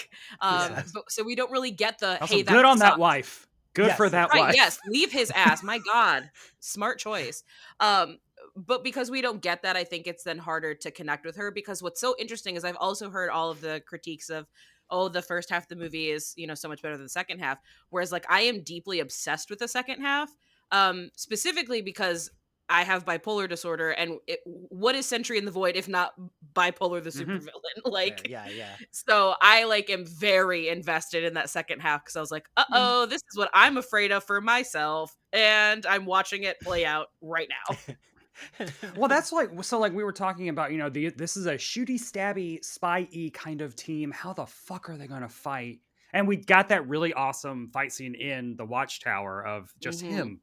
So we don't really get the, also, hey, that good on sucked. That wife. Good for that wife. Yes, leave his ass. My God. Smart choice. But because we don't get that, I think it's then harder to connect with her, because what's so interesting is I've also heard all of the critiques of, the first half of the movie is, so much better than the second half. Whereas like I am deeply obsessed with the second half, specifically because I have bipolar disorder, and what is Sentry in the Void if not bipolar the supervillain? Like, yeah. So I like am very invested in that second half because I was like, this is what I'm afraid of for myself, and I'm watching it play out right now. Well, that's like, so like we were talking about, this is a shooty, stabby, spy-y kind of team. How the fuck are they going to fight? And we got that really awesome fight scene in the Watchtower of just him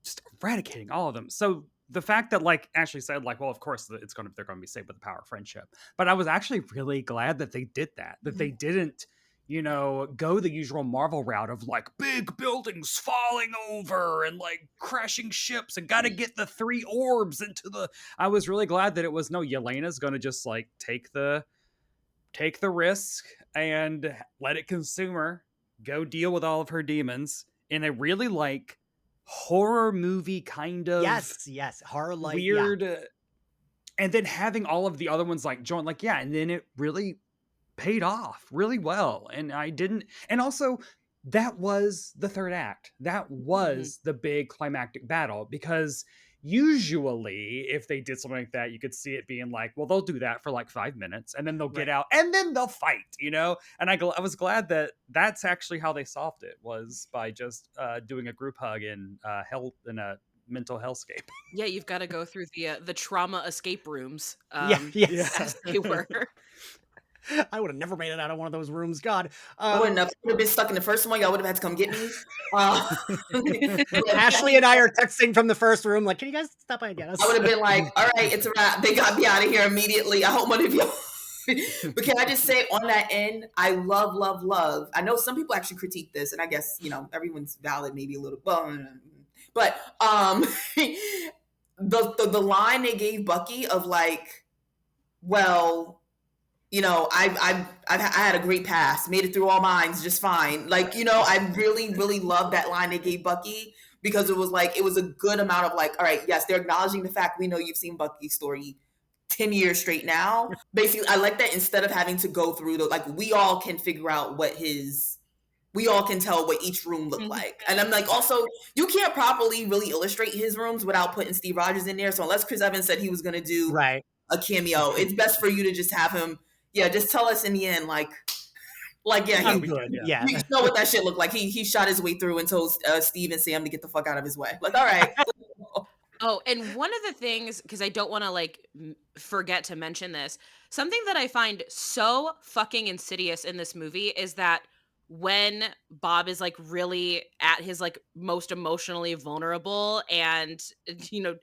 just eradicating all of them. So the fact that like Ashley said, like, well, of course they're going to be saved with the power of friendship. But I was actually really glad that they did that they didn't, go the usual Marvel route of like big buildings falling over and like crashing ships and got to get the 3 orbs into the. I was really glad that it was no, Yelena's going to just like take the risk and let it consume her, go deal with all of her demons in a really like horror movie kind of yes horror like weird and then having all of the other ones like join like and then it really paid off really well. And also that was the third act, that was the big climactic battle, because usually if they did something like that, you could see it being like, well, they'll do that for like 5 minutes and then they'll get out and then they'll fight, and I was glad that that's actually how they solved it, was by just doing a group hug in a mental hellscape. Yeah, you've got to go through the trauma escape rooms. Yes. They were. I would have never made it out of one of those rooms. God. I wouldn't have. Would have been stuck in the first one. Y'all would have had to come get me. Ashley and I are texting from the first room, like, can you guys stop by and get us? I would have been like, all right, it's a wrap. They got me out of here immediately. I hope one of y'all. But can I just say on that end, I love. I know some people actually critique this, and I guess, everyone's valid, maybe a little bum. But the line they gave Bucky of like, well, I had a great pass, made it through all mines just fine. Like, I really, really love that line they gave Bucky, because it was like, it was a good amount of like, all right, yes, they're acknowledging the fact we know you've seen Bucky's story 10 years straight now. Basically, I like that instead of having to go through like, we all can figure out we all can tell what each room looked like. And I'm like, also, you can't properly really illustrate his rooms without putting Steve Rogers in there. So unless Chris Evans said he was going to do a cameo, it's best for you to just have him, Yeah, just tell us in the end, like yeah, I'm good. Yeah. you know what that shit looked like. He shot his way through and told Steve and Sam to get the fuck out of his way. Like, all right. Oh, and one of the things, because I don't want to like forget to mention this, something that I find so fucking insidious in this movie is that when Bob is like really at his like most emotionally vulnerable, and you know,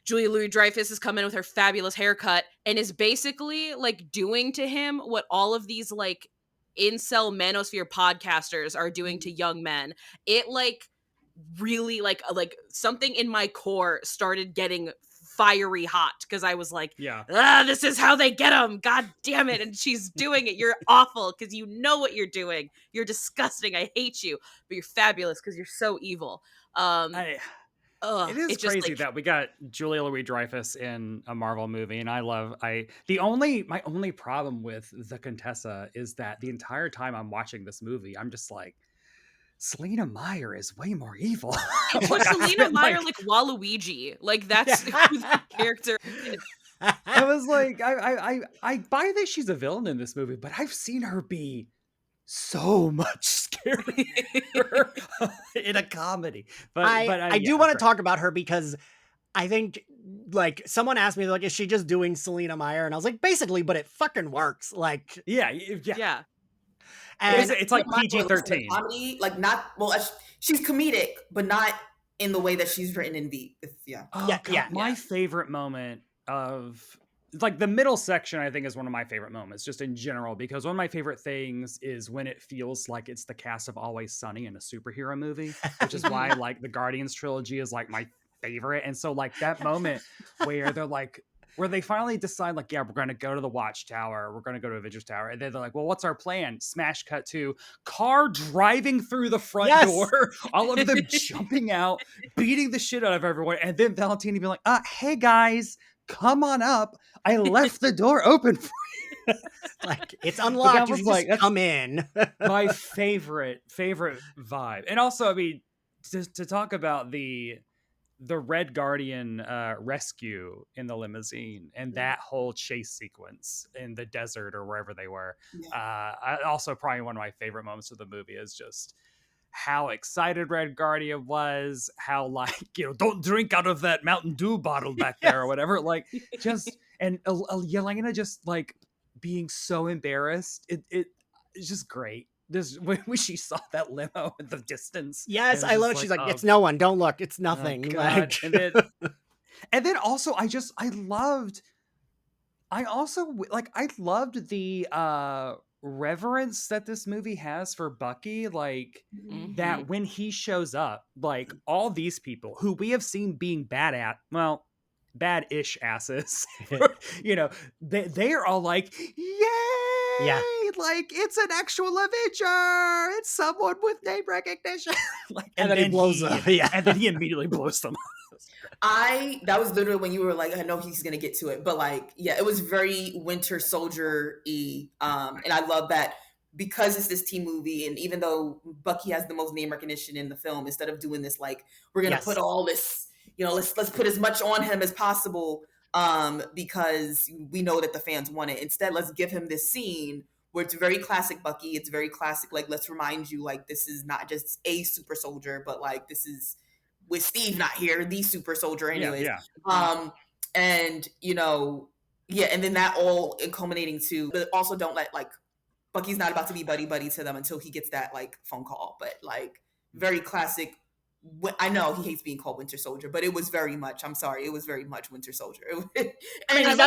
Julia Louis-Dreyfus has come in with her fabulous haircut and is basically like doing to him what all of these like incel manosphere podcasters are doing to young men. It like really like something in my core started getting fiery hot because I was like, this is how they get them. God damn it. And she's doing it. You're awful because you know what you're doing. You're disgusting. I hate you, but you're fabulous because you're so evil. It is it's just crazy like, that we got Julia Louis-Dreyfus in a Marvel movie, and my only problem with the Contessa is that the entire time I'm watching this movie, I'm just like, Selena Meyer is way more evil. It puts Selena Meyer like Waluigi. Like that's who the character is. I was like, I buy that she's a villain in this movie, but I've seen her be so much scarier in a comedy. But I do want to talk about her because I think like someone asked me like, is she just doing Selena Meyer? And I was like, basically, but it fucking works. Like, yeah. And it's like PG-13. Comedy, like not she's comedic, but not in the way that she's written in Veep. My favorite moment of like the middle section, I think, is one of my favorite moments, just in general, because one of my favorite things is when it feels like it's the cast of Always Sunny in a superhero movie, which is why like the Guardians trilogy is like my favorite. And so like that moment where they're like, where they finally decide like, yeah, we're going to go to the Watchtower. We're going to go to Avengers Tower. And then they're like, well, what's our plan? Smash cut to car driving through the front door. All of them jumping out, beating the shit out of everyone. And then Valentina being like, hey guys, come on up. I left the door open for you. Like, it's unlocked. You just come in. My favorite vibe. And also, I mean, to talk about the Red Guardian rescue in the limousine and that whole chase sequence in the desert or wherever they were. Also, probably one of my favorite moments of the movie is just how excited Red Guardian was, how like, don't drink out of that Mountain Dew bottle back there or whatever. Like just, and Yelena just like being so embarrassed. It's just great. This when she saw that limo in the distance. Yes, I love it. She's like, it's no one. Don't look. It's nothing. Like... and then also, I loved the reverence that this movie has for Bucky. Like that when he shows up, like all these people who we have seen being bad-ish asses, they are all like, yay! Yeah. Like it's an actual Avenger. It's someone with name recognition. and then he blows them. Yeah. And then he immediately blows them up. That was literally when you were like, I know he's gonna get to it, but like, yeah, it was very Winter Soldier-y. And I love that because it's this team movie, and even though Bucky has the most name recognition in the film, instead of doing this like, we're gonna put all this, let's put as much on him as possible, because we know that the fans want it. Instead, let's give him this scene where it's very classic Bucky. It's very classic, like, let's remind you, like, this is not just a super soldier, but like this is, with Steve not here, the super soldier anyways. And and then that all culminating to, but also don't let, like, Bucky's not about to be buddy to them until he gets that like phone call, but like very classic. I know he hates being called Winter Soldier, but it was very much, I'm sorry, it was very much Winter Soldier. He got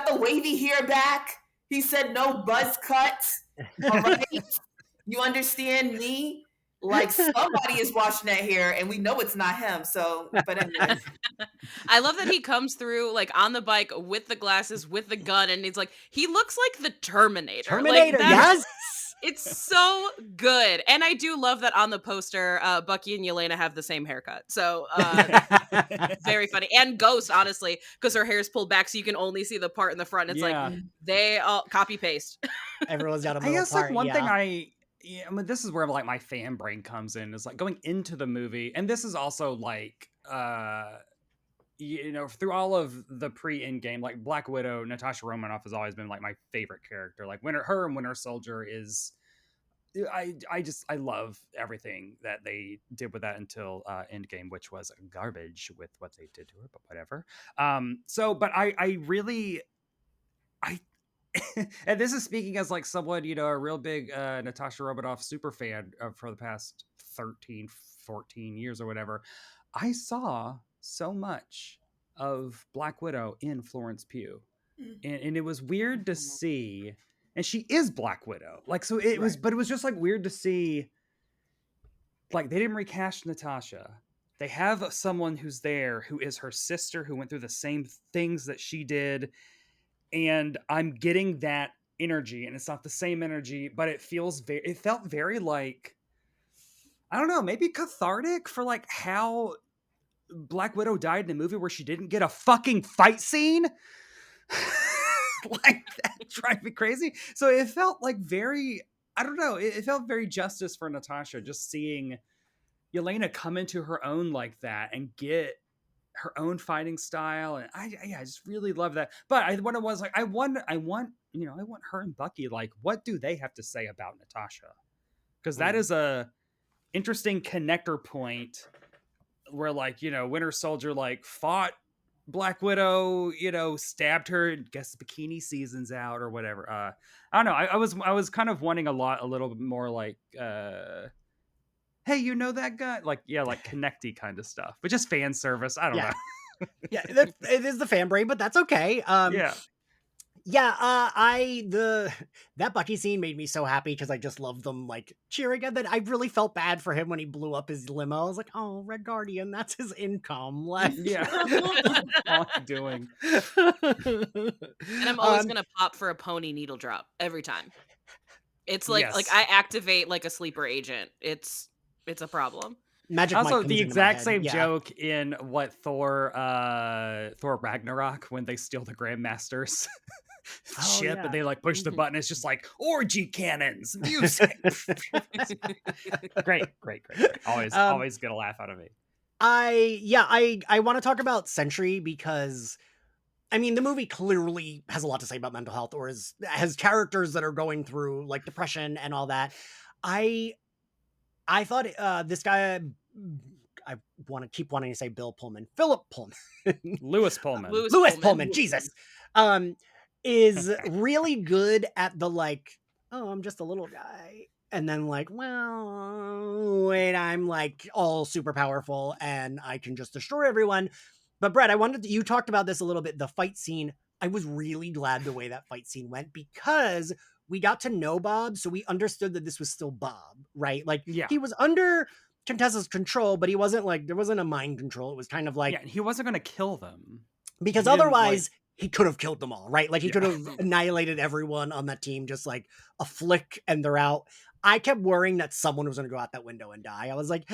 the wavy hair back. He said no buzz cut. All right? You understand me? Like, somebody is washing that hair, and we know it's not him. So, but anyway. I love that he comes through like on the bike with the glasses, with the gun, and he's like, he looks like the Terminator. Like, yes. It's so good. And I do love that on the poster, Bucky and Yelena have the same haircut. So very funny. And Ghost, honestly, because her hair's pulled back so you can only see the part in the front. It's like they all copy paste. Everyone's got a I guess like one thing I mean, this is where like my fan brain comes in, is like going into the movie. And this is also like through all of the pre-Endgame, like Black Widow, Natasha Romanoff has always been like my favorite character. Like her and Winter Soldier is, I love everything that they did with that until Endgame, which was garbage with what they did to her, but whatever. But I really, and this is speaking as like someone, a real big Natasha Romanoff super fan for the past 13, 14 years or whatever. I saw so much of Black Widow in Florence Pugh. And it was weird to see, and she is Black Widow. Like, so it was, but it was just like weird to see, like, they didn't recast Natasha. They have someone who's there who is her sister who went through the same things that she did. And I'm getting that energy, and it's not the same energy, but it felt very like, I don't know, maybe cathartic for like how Black Widow died in a movie where she didn't get a fucking fight scene. Like, that drives me crazy. So it felt like very, I don't know, it felt very justice for Natasha, just seeing Yelena come into her own like that and get her own fighting style. And I just really love that. But I want her and Bucky, like, what do they have to say about Natasha? Because that is a interesting connector point where, like, Winter Soldier like fought Black Widow, stabbed her, guess bikini season's out or whatever. I don't know. I was kind of wanting a little bit more like, hey, that guy? Like, yeah, like connecty kind of stuff, but just fan service. I don't know. Yeah, it is the fan brain, but that's okay. That Bucky scene made me so happy because I just love them like cheering, and then I really felt bad for him when he blew up his limo. I was like, oh, Red Guardian, that's his income. Like, yeah, what are you doing? And I'm always gonna pop for a pony needle drop every time. It's like I activate like a sleeper agent. It's a problem. Magic also Mike the exact same joke in what Thor Ragnarok, when they steal the Grandmaster's ship and they like push the button. It's just like orgy cannons, music. great. Always get a laugh out of me. I want to talk about Sentry because, I mean, the movie clearly has a lot to say about mental health, or has characters that are going through like depression and all that. I thought this guy, I keep wanting to say Bill Pullman, Philip Pullman, Lewis Pullman, Lewis Pullman, Jesus, is really good at the like, oh, I'm just a little guy. And then like, well, wait, I'm like all super powerful and I can just destroy everyone. But Brett, you talked about this a little bit, the fight scene. I was really glad the way that fight scene went because we got to know Bob, so we understood that this was still Bob, right? Like, he was under Contessa's control, but he wasn't like, there wasn't a mind control. It was kind of like, he wasn't going to kill them. Because otherwise, he could have killed them all, right? Like, he could have annihilated everyone on that team, just like a flick and they're out. I kept worrying that someone was going to go out that window and die. I was like,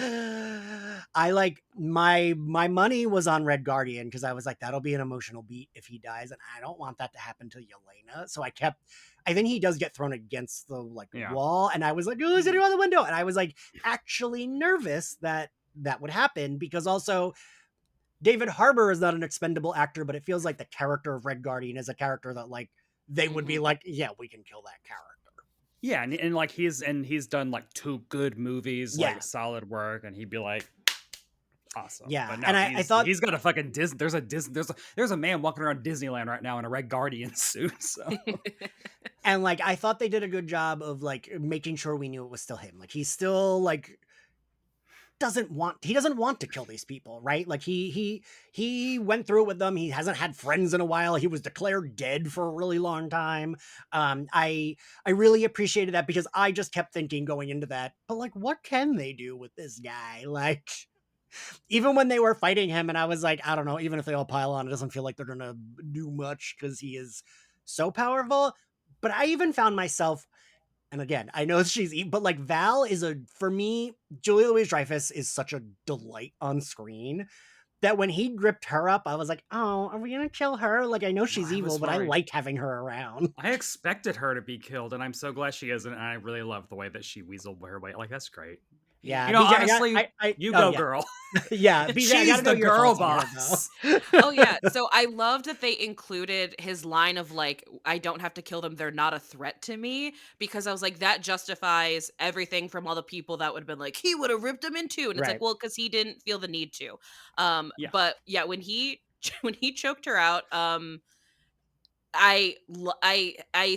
my money was on Red Guardian because I was like, that'll be an emotional beat if he dies, and I don't want that to happen to Yelena. So I think he does get thrown against the wall, and I was like, oh, is anyone out the window? And I was like actually nervous that would happen, because also David Harbour is not an expendable actor, but it feels like the character of Red Guardian is a character that like they would be like, yeah, we can kill that character. Yeah, and like he's done like 2 good movies, like solid work, and he'd be like, awesome. Yeah, but no, and I thought he's got a fucking Disney. There's a man walking around Disneyland right now in a Red Guardian suit. So, and like I thought they did a good job of like making sure we knew it was still him. Like he's still like doesn't want to kill these people, right? Like he went through it with them. He hasn't had friends in a while. He was declared dead for a really long time. I really appreciated that, because I just kept thinking going into that, but like, what can they do with this guy? Like, even when they were fighting him, and I was like, I don't know, even if they all pile on, it doesn't feel like they're gonna do much because he is so powerful. But I even found myself, and again, I know but like Val is for me, Julia Louis-Dreyfus is such a delight on screen that when he gripped her up, I was like, oh, are we going to kill her? Like, I know she's evil, but I like having her around. I expected her to be killed, and I'm so glad she isn't, and I really love the way that she weaseled her way. Like, that's great. Yeah, You know, BJ, honestly, you oh go, yeah, girl. yeah, BJ, I She's gotta know the your girl thoughts on her boss. Oh yeah, so I loved that they included his line of like, "I don't have to kill them; they're not a threat to me." Because I was like, that justifies everything from all the people that would have been like, "He would have ripped him in two," and it's like, right. well, because he didn't feel the need to. Yeah. But yeah, when he when he choked her out, I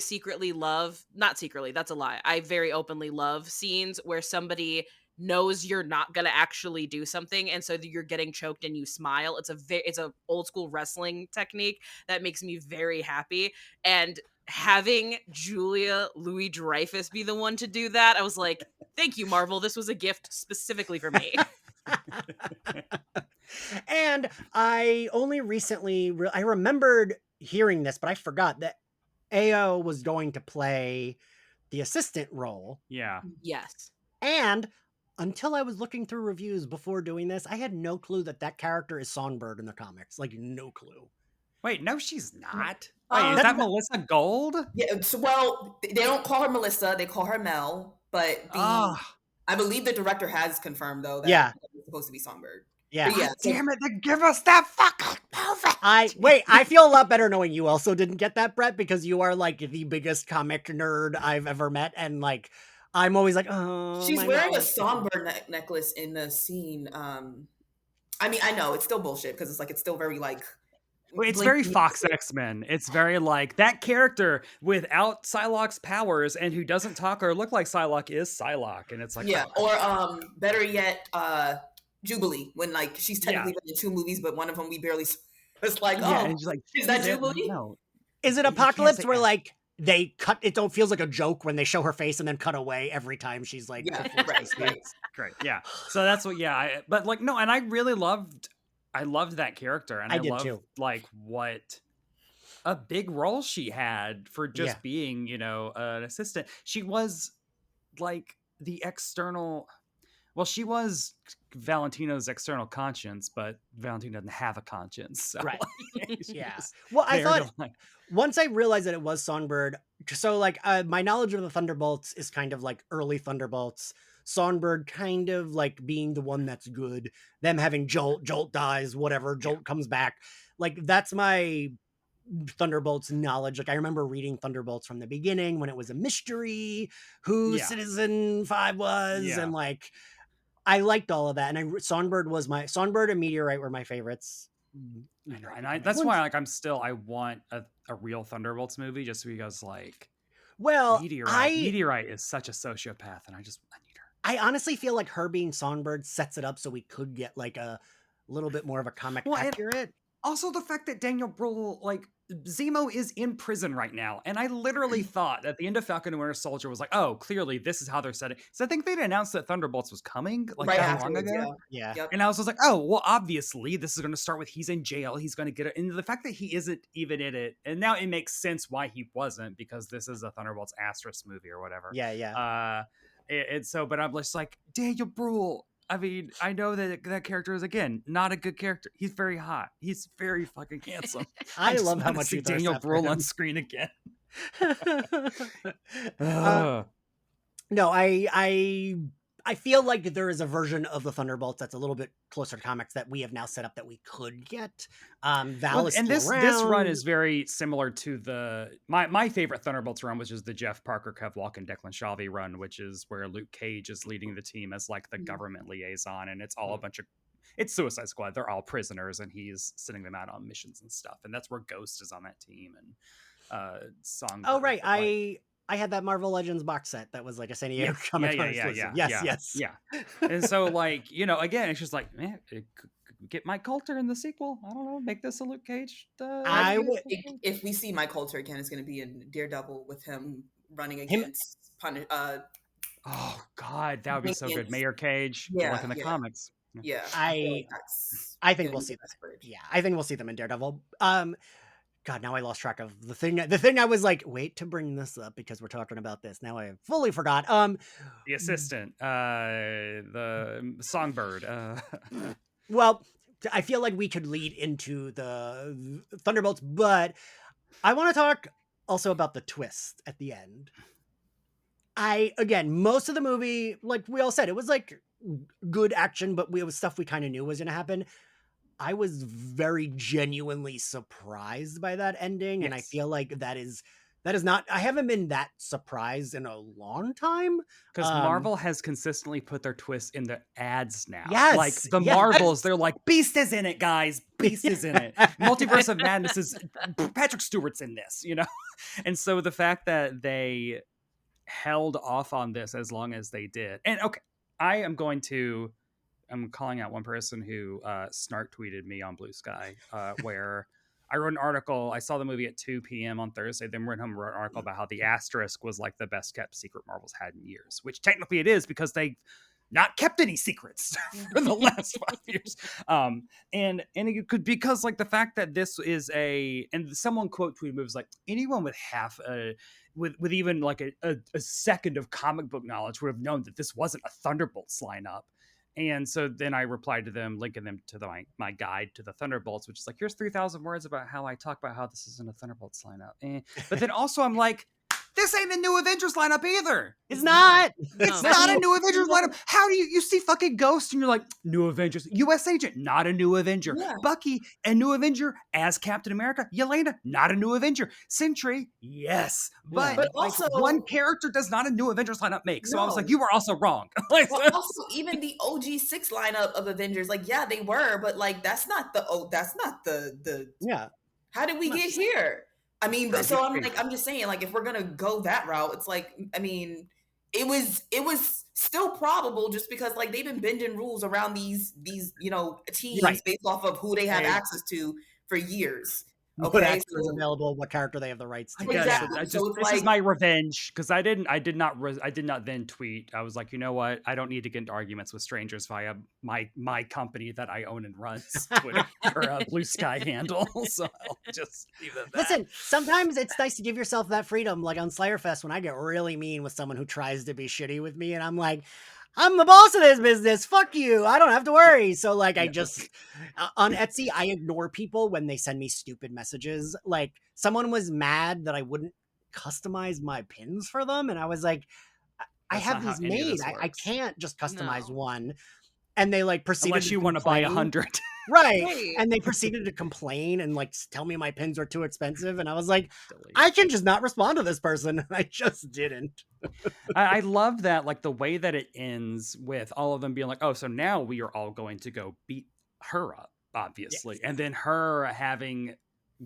secretly love, not secretly, that's a lie. I very openly love scenes where somebody knows you're not going to actually do something and so that you're getting choked and you smile. It's a old school wrestling technique that makes me very happy, and having Julia Louis-Dreyfus be the one to do that, I was like, thank you, Marvel. This was a gift specifically for me. And I only recently I remembered hearing this, but I forgot that AO was going to play the assistant role. Yeah. Yes. And until I was looking through reviews before doing this, I had no clue that character is Songbird in the comics. Like, no clue. Wait, no, she's not. Wait, is Um, that That's Melissa Gold? Yeah, well, they don't call her Melissa; they call her Mel. But Oh, I believe the director has confirmed though that yeah, it's supposed to be Songbird. yeah. But yeah, so damn it! Then give us that fucking movie. I feel a lot better knowing you also didn't get that, Brett, because you are like the biggest comic nerd I've ever met, and like I'm always like, oh, she's my wearing a knowledge. Songbird necklace in the scene. I mean, I know it's still bullshit because it's still very like. Well, it's Blink very needs Fox it. X-Men. It's very like that character without Psylocke's powers and who doesn't talk or look like Psylocke is Psylocke, and it's like, Yeah, oh, or better yet, Jubilee when like she's yeah, technically been in 2 movies, but one of them we barely. It's like, yeah, oh, and she's like, is that she's it. Jubilee? No, Is it you can't Apocalypse say where that. like they cut it? Don't feels like a joke when they show her face and then cut away every time she's like Yeah, performs right, this speech. right. Great, yeah. So that's what, yeah. But like, no, and I really I loved that character, and I I did loved too. like what a big role she had for just Yeah. being, an assistant. She was like the external. Well, she was Valentino's external conscience, but Valentino doesn't have a conscience. So Right. she's Yeah. just Well, I there to thought like, once I realized that it was Songbird, so like my knowledge of the Thunderbolts is kind of like early Thunderbolts. Songbird kind of like being the one that's good. Them having Jolt dies, whatever. yeah, Jolt comes back. Like that's my Thunderbolts knowledge. Like I remember reading Thunderbolts from the beginning when it was a mystery who yeah, Citizen 5 was, yeah. and like I liked all of that. And Songbird and Meteorite were my favorites. I know, and that's why like I want a real Thunderbolts movie just because like Well, Meteorite is such a sociopath, and I need her. I honestly feel like her being Songbird sets it up so we could get like a little bit more of a comic Well, and accurate. also the fact that Daniel Bruhl, like Zemo is in prison right now, and I literally thought at the end of Falcon and Winter Soldier was like, oh, clearly this is how they're setting. So I think they'd announced that Thunderbolts was coming like Right that long afterwards, ago. Yeah. Yep. And I was just like, oh, well, obviously this is going to start with he's in jail. He's going to get it. And the fact that he isn't even in it, and now it makes sense why he wasn't, because this is a Thunderbolts asterisk movie or whatever. Yeah. But I'm just like, Daniel Bruhl. I mean, I know that character is, again, not a good character. He's very hot. He's very fucking handsome. I just love how wanna much see you thirst Daniel after Bruhl him. on screen again. No, I feel like there is a version of the Thunderbolts that's a little bit closer to comics that we have now set up that we could get. Val is and still this run around. is very similar to my favorite Thunderbolts run, which is the Jeff Parker, Kev Walk, and Declan Shalvey run, which is where Luke Cage is leading the team as like the government liaison, and it's all a bunch of it's Suicide Squad. They're all prisoners, and he's sending them out on missions and stuff. And that's where Ghost is on that team, and Songbird. Oh right, but, like, I had that Marvel Legends box set that was like a San Diego Comic Con exclusive. Yes. And so, like, again, it's just like, man, get Mike Coulter in the sequel. I don't know, make this a Luke Cage. I would. If we see Mike Coulter again, it's going to be in Daredevil with him running against Oh God, that would be so good. Mayor Cage, like in the comics. Yeah, I think we'll see that. Yeah, I think we'll see them in Daredevil. God, now I lost track of the thing. The thing I was like, wait to bring this up because we're talking about this. Now I fully forgot. The assistant, the Songbird. Well, I feel like we could lead into the Thunderbolts, but I want to talk also about the twist at the end. Again, most of the movie, like we all said, it was like good action, but it was stuff we kind of knew was going to happen. I was very genuinely surprised by that ending, and I feel like that is not. I haven't been that surprised in a long time because Marvel has consistently put their twists in the ads now. Yes, like the Marvels, they're like, Beast is in it, guys. Beast is in it. Multiverse of Madness is Patrick Stewart's in this, you know. And so the fact that they held off on this as long as they did, and okay, I'm calling out one person who snark tweeted me on Blue Sky, where I wrote an article. I saw the movie at 2 p.m. on Thursday, then went home and wrote an article about how the Asterisk was like the best kept secret Marvel's had in years, which technically it is because they not kept any secrets for the last 5 years. And it could, because like the fact that this is and someone quote tweeted was like, anyone with half with even like a second of comic book knowledge would have known that this wasn't a Thunderbolts lineup. And so then I replied to them, linking them to my guide to the Thunderbolts, which is like, here's 3,000 words about how I talk about how this isn't a Thunderbolts lineup. But then also I'm like, this ain't a new Avengers lineup either. It's not. It's not a new Avengers lineup. How do you see fucking Ghost and you're like, new Avengers. U.S. Agent, not a new Avenger. Yeah. Bucky, a new Avenger as Captain America. Yelena, not a new Avenger. Sentry, yes. But also, one character does not a new Avengers lineup make. So I was like, you were also wrong. Well, also, even the OG 6 lineup of Avengers, like, yeah, they were, but like, that's not the yeah. How did we get here? I mean, but so I'm just saying, like, if we're gonna go that route, it's like, I mean, it was still probable just because like they've been bending rules around these you know teams based off of who they have access to for years. Okay, what actor is available, what character they have the rights to. Exactly. This is my revenge because I did not then tweet. I was like, you know what? I don't need to get into arguments with strangers via my company that I own and runs Twitter or Blue Sky handle. So I'll just leave it at that. Listen, sometimes it's nice to give yourself that freedom. Like on Slayerfest, when I get really mean with someone who tries to be shitty with me, and I'm like, I'm the boss of this business. Fuck you. I don't have to worry. So like, I just, on Etsy, I ignore people when they send me stupid messages. Like someone was mad that I wouldn't customize my pins for them. And I was like, I have these made. I can't just customize one. And they like proceeded unless you want to buy 100. Right. And they proceeded to complain and like tell me my pins are too expensive. And I was like, I can just not respond to this person. I just didn't. I love that, like the way that it ends with all of them being like, oh, so now we are all going to go beat her up, obviously. Yes. And then her having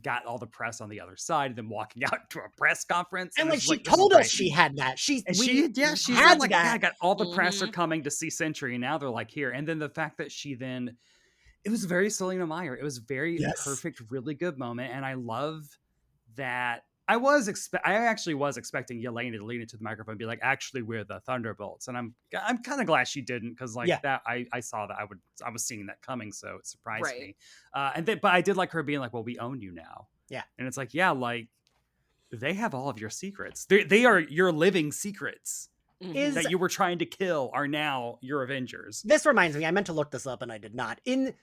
got all the press on the other side and then walking out to a press conference. And like she told us she had that. She had like, yeah, I got all the press are coming to see Sentry. And now they're like here. And then the fact that she then, it was very Selena Meyer. It was very perfect, really good moment. And I love that. I actually was expecting Yelena to lean into the microphone and be like, actually, we're the Thunderbolts. And I'm kind of glad she didn't, because like that, I saw that I was seeing that coming, so it surprised me. But I did like her being like, well, we own you now. Yeah. And it's like, yeah, like they have all of your secrets. They are your living secrets. That you were trying to kill are now your Avengers. This reminds me, I meant to look this up and I did not. In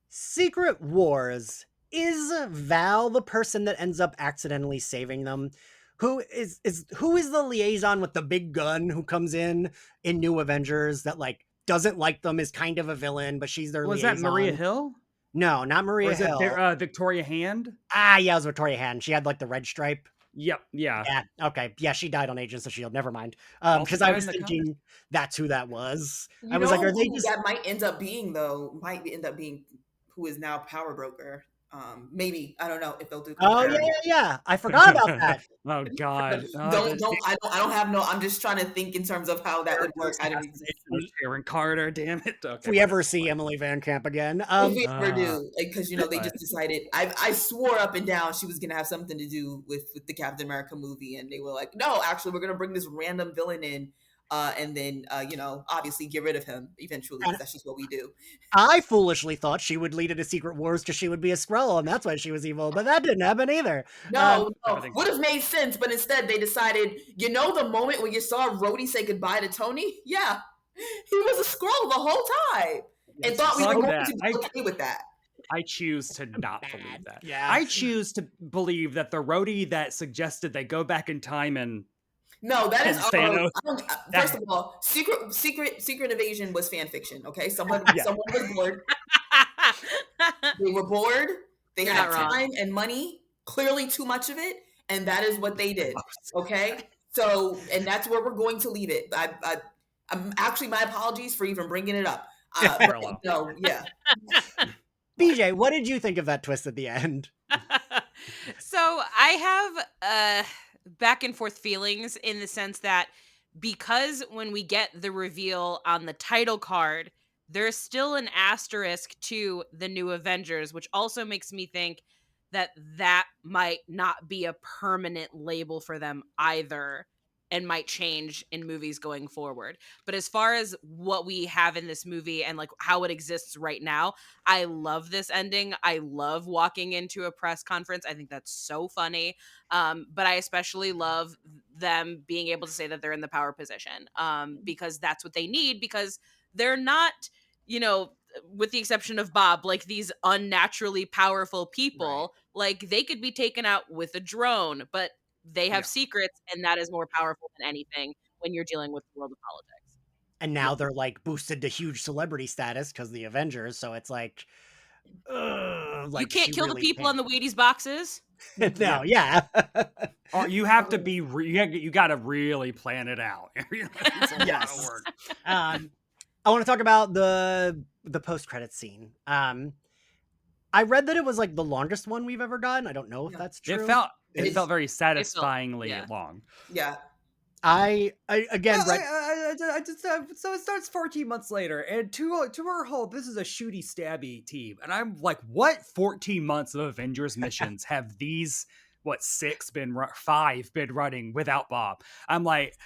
Secret Wars, is Val the person that ends up accidentally saving them? Who is the liaison with the big gun who comes in New Avengers that like doesn't like them, is kind of a villain, but she's their liaison? Was that Maria Hill? No, not Maria Hill. Victoria Hand? Yeah, it was Victoria Hand. She had like the red stripe. Yep. Yeah. Okay. Yeah, she died on Agents of S.H.I.E.L.D. Never mind. Because I was thinking that's who that was. I was like, are they just... That might end up being who is now Power Broker. Maybe, I don't know if they'll do. Yeah. I forgot about that. Oh God. I don't have no. I'm just trying to think in terms of how that would work. I didn't exist. Aaron Carter, damn it. Okay, if we ever see Emily Van Camp again, if we ever do, because they just decided. I swore up and down she was gonna have something to do with the Captain America movie, and they were like, no, actually, we're gonna bring this random villain in. And then, obviously get rid of him eventually, because that's just what we do. I foolishly thought she would lead into Secret Wars because she would be a Skrull, and that's why she was evil, but that didn't happen either. No. Would have made sense, but instead they decided, the moment when you saw Rhodey say goodbye to Tony? Yeah, he was a Skrull the whole time. And thought we were going to be okay with that. I choose to not believe that. Yeah. I choose to believe that the Rhodey that suggested they go back in time and No, that is Can't say no. first of all, Secret Invasion was fan fiction. Okay, someone was bored. They were bored. They You're had not wrong. time and money, clearly too much of it, and that is what they did. Okay, so and that's where we're going to leave it. I'm actually, my apologies for even bringing it up. No, yeah. BJ, what did you think of that twist at the end? So I have back and forth feelings in the sense that because when we get the reveal on the title card, there's still an asterisk to the New Avengers, which also makes me think that that might not be a permanent label for them either, and might change in movies going forward. But as far as what we have in this movie and like how it exists right now, I love this ending. I love walking into a press conference. I think that's so funny. But I especially love them being able to say that they're in the power position, because that's what they need, because they're not, you know, with the exception of Bob, like these unnaturally powerful people. Like they could be taken out with a drone, but they have secrets, and that is more powerful than anything when you're dealing with the world of politics. And now they're like boosted to huge celebrity status because the Avengers. So it's like you can't kill the people on the Wheaties boxes. No, Or you have to be, you got to really plan it out. It's a lot of work. I want to talk about the post-credits scene. I read that it was like the longest one we've ever done. I don't know if that's true. It felt very satisfyingly long. Yeah. I again, so it starts 14 months later, and to our whole, this is a shooty stabby team, and I'm like, what 14 months of Avengers missions have these 5 been running without Bob? I'm like,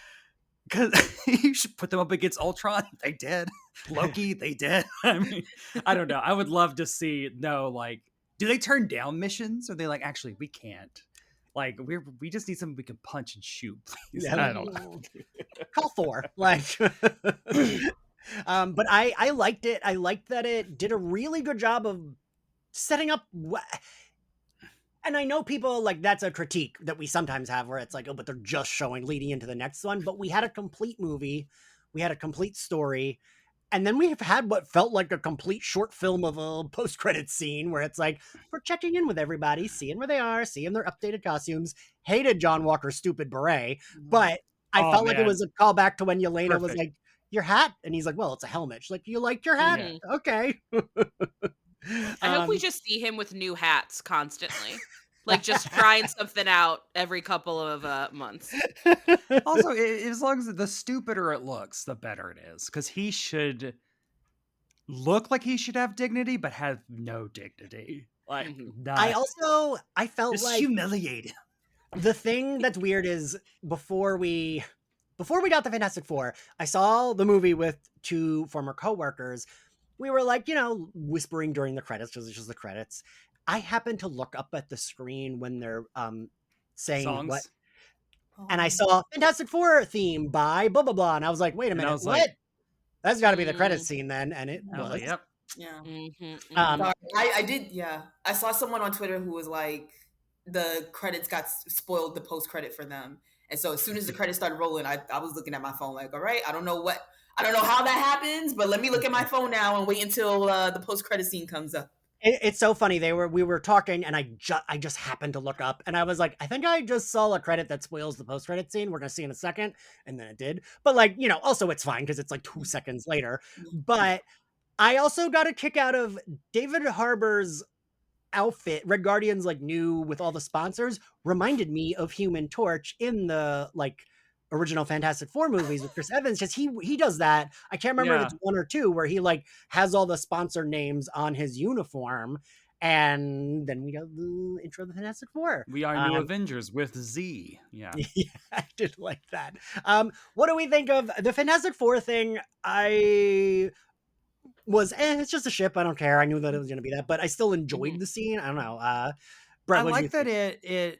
because you should put them up against Ultron. They did. Loki, they did. I mean, I don't know. I would love to see, do they turn down missions? Or are they like, actually, we can't. Like, we just need something we can punch and shoot, please. Yeah, I don't know. Call Thor. Like, but I liked it. I liked that it did a really good job of setting up. And I know people, like, that's a critique that we sometimes have where it's like, oh, but they're just showing leading into the next one. But we had a complete movie. We had a complete story. And then we've had what felt like a complete short film of a post-credit scene where it's like, we're checking in with everybody, seeing where they are, seeing their updated costumes. Hated John Walker's stupid beret, but I felt like it was a callback to when Yelena was like, your hat? And he's like, well, it's a helmet. She's like, you like your hat? Mm-hmm. Okay. I hope we just see him with new hats constantly. Like just trying something out every couple of months. Also, as long as the stupider it looks, the better it is. Because he should look like he should have dignity, but have no dignity. Like, I felt just like humiliated. The thing that's weird is before we got the Fantastic Four, I saw the movie with 2 former coworkers. We were like, whispering during the credits because it's just the credits. I happened to look up at the screen when they're saying songs. What, and I saw Fantastic Four theme by blah blah blah, and I was like, wait a minute, what? Like, that's got to be the credits scene then, and it was. Yep. Yeah. Mm-hmm. I did. Yeah, I saw someone on Twitter who was like, the credits got spoiled, the post credit for them, and so as soon as the credits started rolling, I was looking at my phone like, all right, I don't know how that happens, but let me look at my phone now and wait until the post credit scene comes up. It's so funny. We were talking, and I just happened to look up, and I was like, I think I just saw a credit that spoils the post credit scene. We're gonna see in a second, and then it did. But like, also it's fine because it's like 2 seconds later. But I also got a kick out of David Harbour's outfit. Red Guardian's like new with all the sponsors reminded me of Human Torch in the like original Fantastic Four movies with Chris Evans, because he does that. I can't remember if it's 1 or 2 where he like has all the sponsor names on his uniform, and then we got the intro of the Fantastic Four. We are New Avengers with Z. Yeah, I did like that. What do we think of the Fantastic Four thing? I was it's just a ship. I don't care. I knew that it was going to be that, but I still enjoyed the scene. I don't know. Brett, I like that it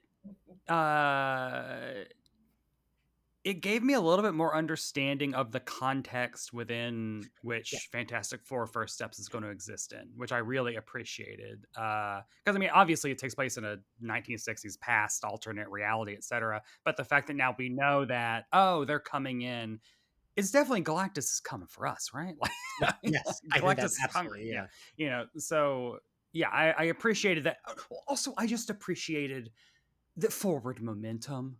it gave me a little bit more understanding of the context within which Fantastic Four First Steps is going to exist in, which I really appreciated. Because I mean, obviously, it takes place in a 1960s past alternate reality, etc. But the fact that now we know that they're coming in, it's definitely Galactus is coming for us, right? Like, Yes, I think Galactus that's is hungry. absolutely, So yeah, I appreciated that. Also, I just appreciated the forward momentum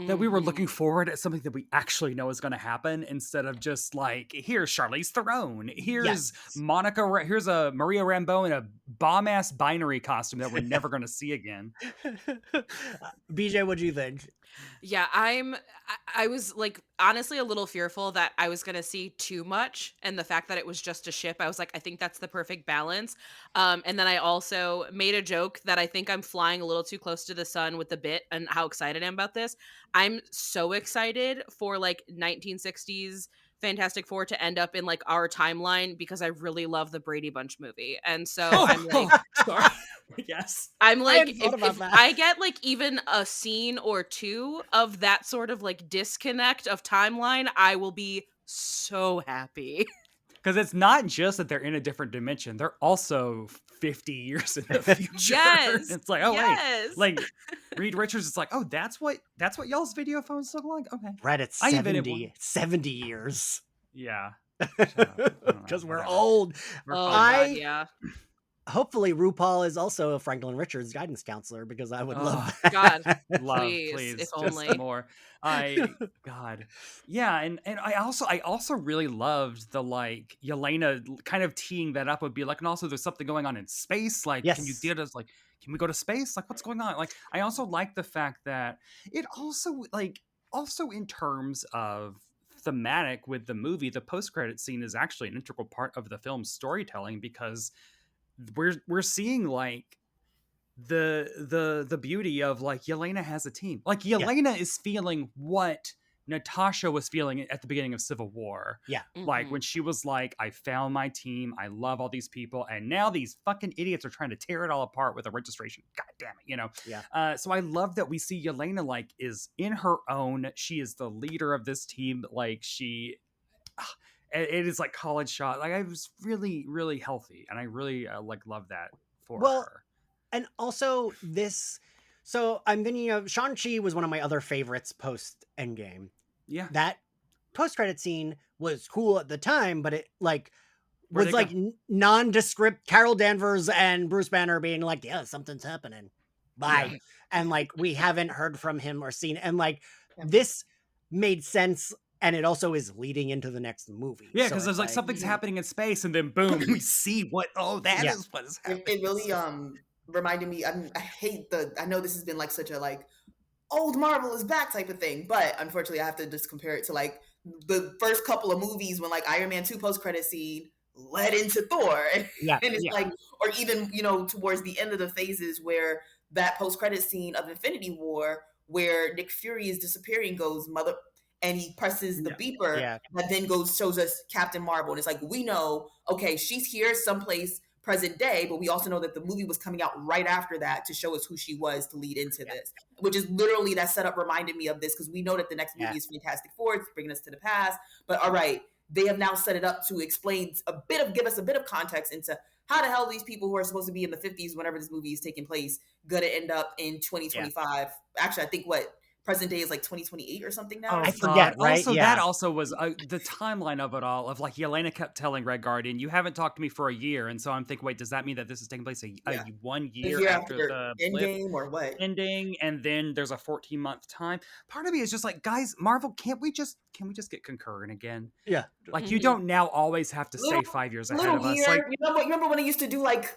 that we were looking forward at something that we actually know is going to happen instead of just like, here's Charlize Theron, here's Monica, here's a Maria Rambeau in a bomb ass binary costume that we're never going to see again. BJ, what do you think? Yeah, I was like honestly a little fearful that I was gonna see too much, and the fact that it was just a ship, I was like, I think that's the perfect balance. And then I also made a joke that I think I'm flying a little too close to the sun with the bit and how excited I am about this. I'm so excited for like 1960s Fantastic Four to end up in like our timeline because I really love the Brady Bunch movie. And so I'm like, sorry. Yes. I'm like, if I get like even a scene or two of that sort of like disconnect of timeline, I will be so happy. Because it's not just that they're in a different dimension; they're also 50 years in the future. Yes, It's like, wait, like Reed Richards is like, that's what y'all's video phones look like. Okay, right, it's 70 years. Yeah, because we're old. God, yeah. Hopefully RuPaul is also a Franklin Richards guidance counselor, because I would love that. God, love, please, if just only more. God, yeah, and I also really loved the like Yelena kind of teeing that up would be like, and also there's something going on in space. Like, can you deal us? Like, can we go to space? Like, what's going on? Like, I also like the fact that it also in terms of thematic with the movie, the post-credit scene is actually an integral part of the film's storytelling, because we're seeing like the beauty of like Yelena has a team. Like Yelena is feeling what Natasha was feeling at the beginning of Civil War. Yeah. Like when she was like, I found my team, I love all these people, and now these fucking idiots are trying to tear it all apart with a registration. God damn it, Yeah. So I love that we see Yelena like is in her own. She is the leader of this team. Like it is like college shot. Like I was really, really healthy, and I really like love that for her. And also this, so I'm thinking of Shang-Chi was one of my other favorites post Endgame. Yeah, that post-credit scene was cool at the time, but it like was like nondescript. Carol Danvers and Bruce Banner being like, yeah, something's happening, bye. And like we haven't heard from him or seen, and like this made sense. And it also is leading into the next movie. Yeah, because there's like something's happening in space, and then boom, we see what is what is happening. It really reminded me. I hate I know this has been like such a like old Marvel is back type of thing, but unfortunately I have to just compare it to like the first couple of movies when like Iron Man 2 post-credit scene led into Thor. And it's like, or even, towards the end of the phases where that post-credit scene of Infinity War where Nick Fury is disappearing goes mother, and he presses the beeper that then shows us Captain Marvel. And it's like, we know, okay, she's here someplace present day, but we also know that the movie was coming out right after that to show us who she was to lead into this, which is literally that setup reminded me of this, because we know that the next movie is Fantastic Four. It's bringing us to the past, but all right, they have now set it up to explain give us a bit of context into how the hell these people who are supposed to be in the 50s whenever this movie is taking place gonna end up in 2025. Actually, I think present day is like 2028 or something now. I forget, right? Also, that also was the timeline of it all. Of like, Yelena kept telling Red Guardian, "You haven't talked to me for a year," and so I'm thinking, wait, does that mean that this is taking place 1 year after the Endgame or what? Ending, and then there's a 14-month time? Part of me is just like, guys, Marvel, can we just get concurrent again? Yeah, like you don't now always have to stay 5 years ahead of us. Like, remember when they used to do like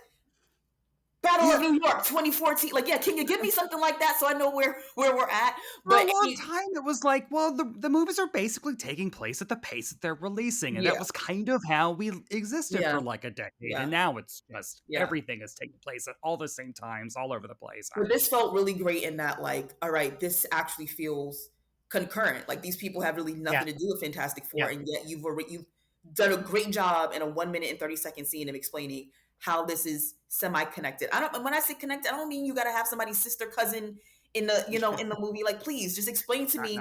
Battle of New York 2014. Like, can you give me something like that so I know where we're at? But for a long time, it was like, well, the movies are basically taking place at the pace that they're releasing. And that was kind of how we existed for like a decade. And now it's just everything is taking place at all the same times, all over the place. But this felt really great in that, like, all right, this actually feels concurrent. Like, these people have really nothing to do with Fantastic Four. And yet you've done a great job in a 1 minute and 30-second scene of explaining how this is semi-connected. When I say connected, I don't mean you got to have somebody's sister, cousin in the, in the movie. Like, please just explain to me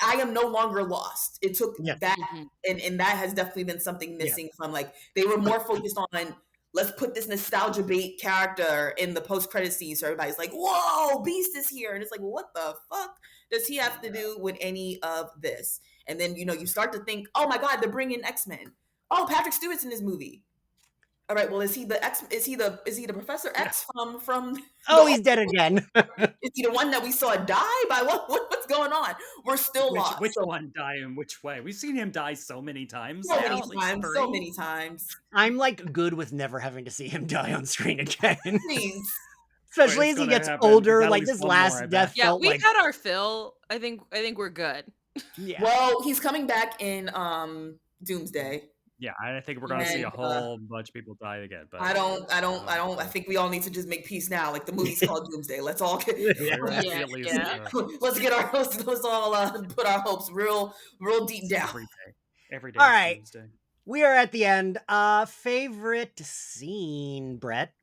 I am no longer lost. It took that, Mhm. and that has definitely been something missing from like they were more focused on let's put this nostalgia bait character in the post credit scene, so everybody's like, "Whoa, Beast is here!" And it's like, well, what the fuck does he have to do with any of this? And then you start to think, "Oh my God, they're bringing X-Men. Oh, Patrick Stewart's in this movie. All right, well, is he the X? Is he the Professor X from? Oh, he's dead again. Is he the one that we saw die? By what's going on? We're still lost. Which one die in which way? We've seen him die so many times. So now, many at least times. three. So many times. I'm like good with never having to see him die on screen again. Please. Especially Wait, as he it's gonna gets happen. older. There's at Like least this one more, I last bet. death Yeah, felt we've like had our fill. I think we're good. yeah. Well, he's coming back in Doomsday. Yeah, I think we're gonna see a whole bunch of people die again. But I think we all need to just make peace now. Like the movie's called Doomsday. Let's all get at least, let's get our let's all put our hopes real deep down. Every day. All is right. Doomsday. We are at the end. Favorite scene, Brett?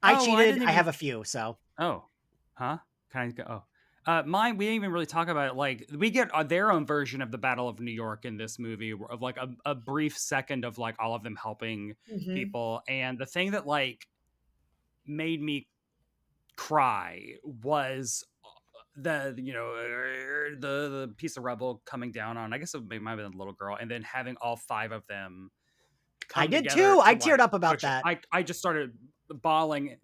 I cheated. I have a few, so. Oh, huh? Can I go? Oh, mine. We didn't even really talk about it. Like we get their own version of the Battle of New York in this movie, of like a brief second of like all of them helping people, and the thing that like made me cry was the the piece of rubble coming down on, I guess it might have been a little girl, and then having all five of them come I did together too. I to, teared like, up about push- that. I just started bawling.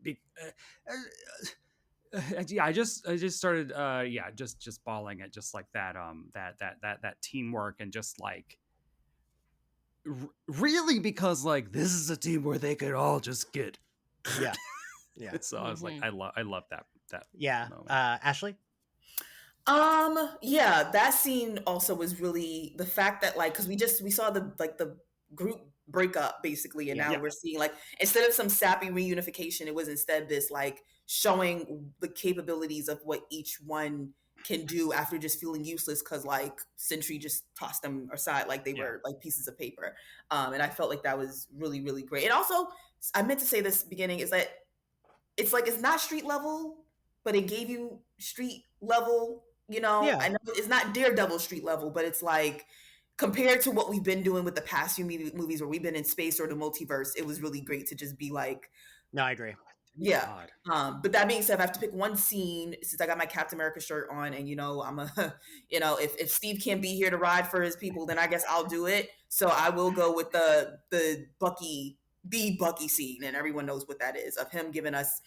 Yeah, I just started just bawling at just like that that teamwork, and just like really, because like this is a team where they could all just get Yeah. So I was like, I love that moment. Ashley? Yeah, that scene also was really the fact that like, because we saw the group break up basically, and now we're seeing like, instead of some sappy reunification, it was instead this like showing the capabilities of what each one can do after just feeling useless because like Sentry just tossed them aside like they were like pieces of paper. And I felt like that was really, really great. And also, I meant to say this beginning, is that it's like it's not street level, but it gave you street level. I know it's not Daredevil street level, but it's like compared to what we've been doing with the past few movies where we've been in space or the multiverse, it was really great to just be like, no, I agree. Yeah. But that being said, if I have to pick one scene, since I got my Captain America shirt on, and I'm a, if Steve can't be here to ride for his people, then I guess I'll do it. So I will go with the Bucky scene, and everyone knows what that is, of him giving us,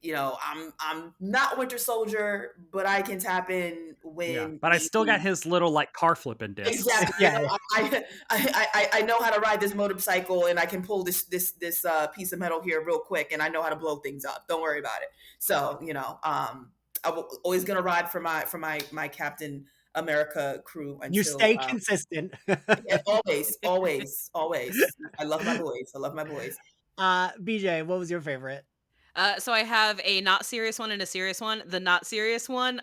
I'm not Winter Soldier, but I can tap in when. But I still got his little like car flipping disc. Exactly. I know how to ride this motorcycle, and I can pull this piece of metal here real quick, and I know how to blow things up. Don't worry about it. So I'm always gonna ride for my Captain America crew. Until, you stay consistent. always. I love my boys. BJ, what was your favorite? So I have a not serious one and a serious one. The not serious one,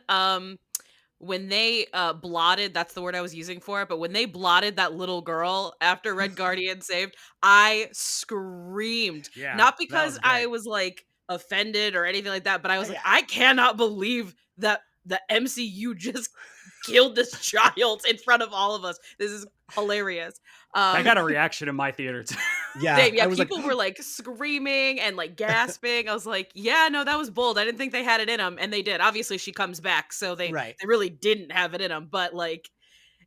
when they blotted, that's the word I was using for it, but when they blotted that little girl after Red Guardian saved, I screamed. Not because I was like offended or anything like that, but I was like, I cannot believe that the MCU just killed this child in front of all of us. This is hilarious. I got a reaction in my theater too. People were like screaming and like gasping. I was like, yeah, no, that was bold. I didn't think they had it in them, and they did. Obviously, she comes back, so they really didn't have it in them. But like,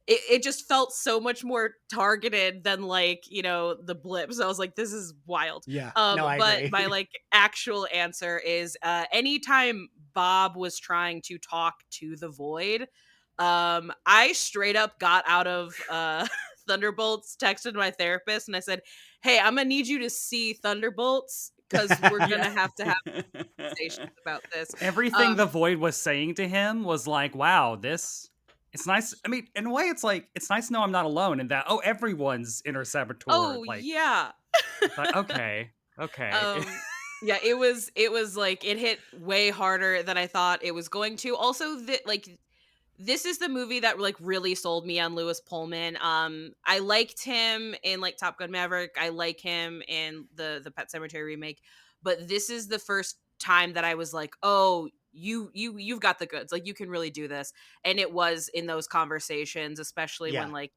it just felt so much more targeted than like the blips. I was like, this is wild. Yeah. But my like actual answer is anytime Bob was trying to talk to the Void, I straight up got out of Thunderbolts, texted my therapist, and I said, hey, I'm gonna need you to see Thunderbolts because we're gonna have to have conversations about this. Everything the Void was saying to him was like, wow, it's nice. I mean, in a way, it's like, it's nice to know I'm not alone in that, everyone's Inter Saboteur. Oh, like, yeah. Like, okay. Yeah, it was like, it hit way harder than I thought it was going to. Also, this is the movie that like really sold me on Lewis Pullman. I liked him in like Top Gun Maverick. I like him in the Pet Sematary remake, but this is the first time that I was like, oh, you've got the goods. Like, you can really do this. And it was in those conversations, especially when, like,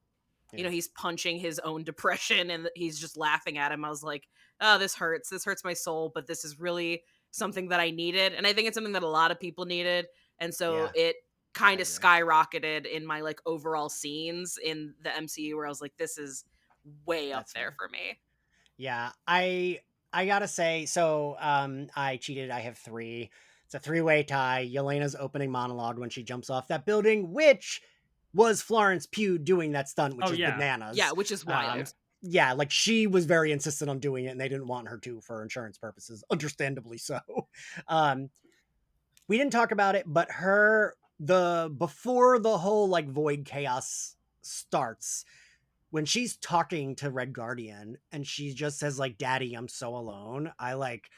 you know, he's punching his own depression and he's just laughing at him. I was like, oh, this hurts my soul, but this is really something that I needed. And I think it's something that a lot of people needed. And so it kind of skyrocketed in my like overall scenes in the MCU, where I was like, this is way up there for me. Yeah, I gotta say, so I cheated. I have 3. It's a 3-way tie. Yelena's opening monologue when she jumps off that building, which was Florence Pugh doing that stunt, which is bananas. Yeah, which is wild. Yeah, like she was very insistent on doing it, and they didn't want her to for insurance purposes, understandably so. We didn't talk about it, but before the whole like void chaos starts, when she's talking to Red Guardian and she just says like, "Daddy, I'm so alone," I like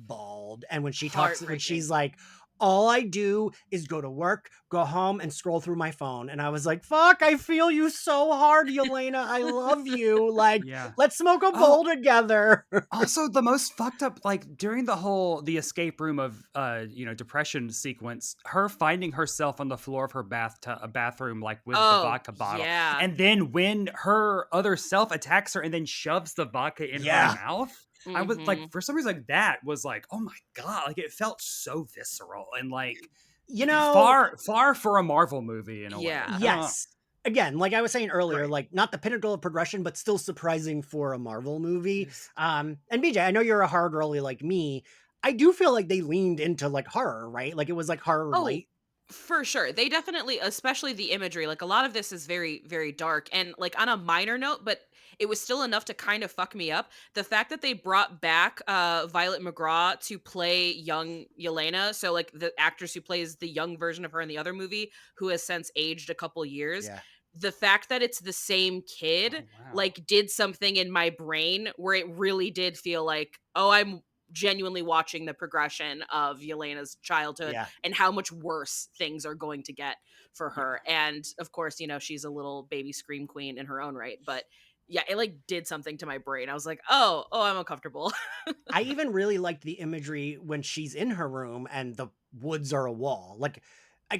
bawled. And when she talks, when she's like, "All I do is go to work, go home, and scroll through my phone," and I was like, "Fuck, I feel you so hard, Yelena. I love you. Like, let's smoke a bowl together." Also, the most fucked up, like during the escape room of depression sequence, her finding herself on the floor of her bathroom, like with the vodka bottle, and then when her other self attacks her and then shoves the vodka in her mouth. I was like, for some reason, like that was like, oh my god, like it felt so visceral and like, far for a Marvel movie in a way. Yes. Again, like I was saying earlier, like not the pinnacle of progression, but still surprising for a Marvel movie. And BJ, I know you're a horror girly like me. I do feel like they leaned into like horror, right? Like it was like horror light. For sure. They definitely, especially the imagery, like a lot of this is very, very dark. And like on a minor note, but it was still enough to kind of fuck me up. The fact that they brought back Violet McGraw to play young Yelena, so like the actress who plays the young version of her in the other movie, who has since aged a couple years. The fact that it's the same kid, like did something in my brain where it really did feel like, oh, I'm genuinely watching the progression of Yelena's childhood and how much worse things are going to get for her. And of course, you know, she's a little baby scream queen in her own right, but yeah, it like did something to my brain. I was like, oh, I'm uncomfortable. I even really liked the imagery when she's in her room and the woods are a wall. Like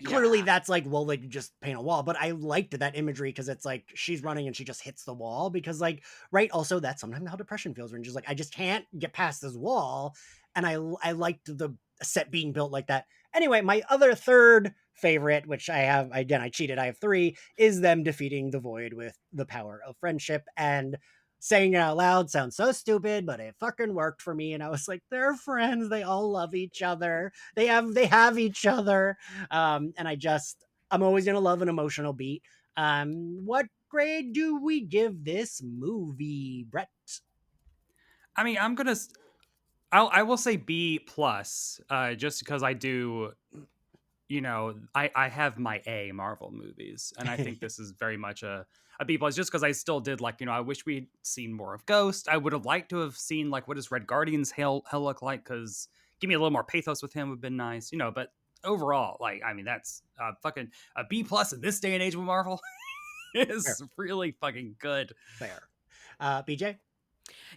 clearly that's like, well, like just paint a wall, but I liked that imagery because it's like she's running and she just hits the wall because like, right. Also that's sometimes how depression feels when you're just like, I just can't get past this wall. And I liked the set being built like that. Anyway, my other third favorite, which I have, again, I cheated, I have 3, is them defeating the void with the power of friendship. And saying it out loud sounds so stupid, but it fucking worked for me. And I was like, they're friends. They all love each other. They have each other. And I'm always going to love an emotional beat. What grade do we give this movie, Brett? I mean, I will say B plus, just because I do, I have my A Marvel movies, and I think this is very much a B plus, just because I still did like, I wish we'd seen more of Ghost. I would have liked to have seen like what does Red Guardian's hell look like, because give me a little more pathos with him would have been nice, but overall, like, I mean, that's fucking a B plus in this day and age with Marvel is really fucking good. Fair. BJ?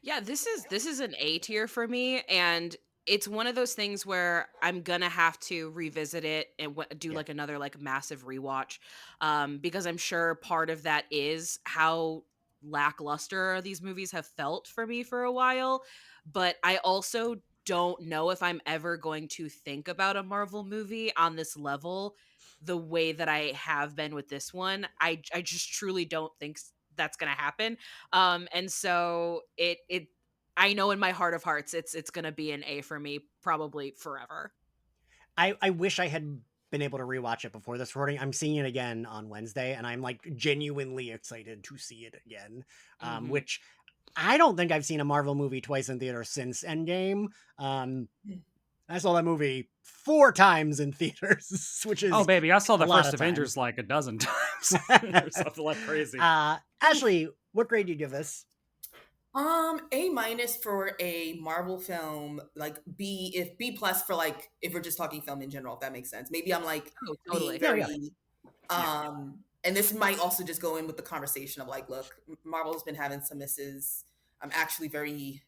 Yeah, this is an A tier for me, and it's one of those things where I'm gonna have to revisit it and do like another like massive rewatch, because I'm sure part of that is how lackluster these movies have felt for me for a while. But I also don't know if I'm ever going to think about a Marvel movie on this level the way that I have been with this one. I just truly don't think that's gonna happen. And so it I know in my heart of hearts it's gonna be an A for me probably forever. I wish I had been able to rewatch it before this recording. I'm seeing it again on Wednesday, and I'm like genuinely excited to see it again. Which I don't think I've seen a Marvel movie twice in theater since Endgame. I saw that movie 4 times in theaters, which is baby, I saw the first Avengers like a dozen times or something like crazy. Ashley, what grade do you give this? A minus for a Marvel film, like B plus for like if we're just talking film in general, if that makes sense. Maybe I'm like totally. And this might also just go in with the conversation of like, look, Marvel's been having some misses. I'm actually very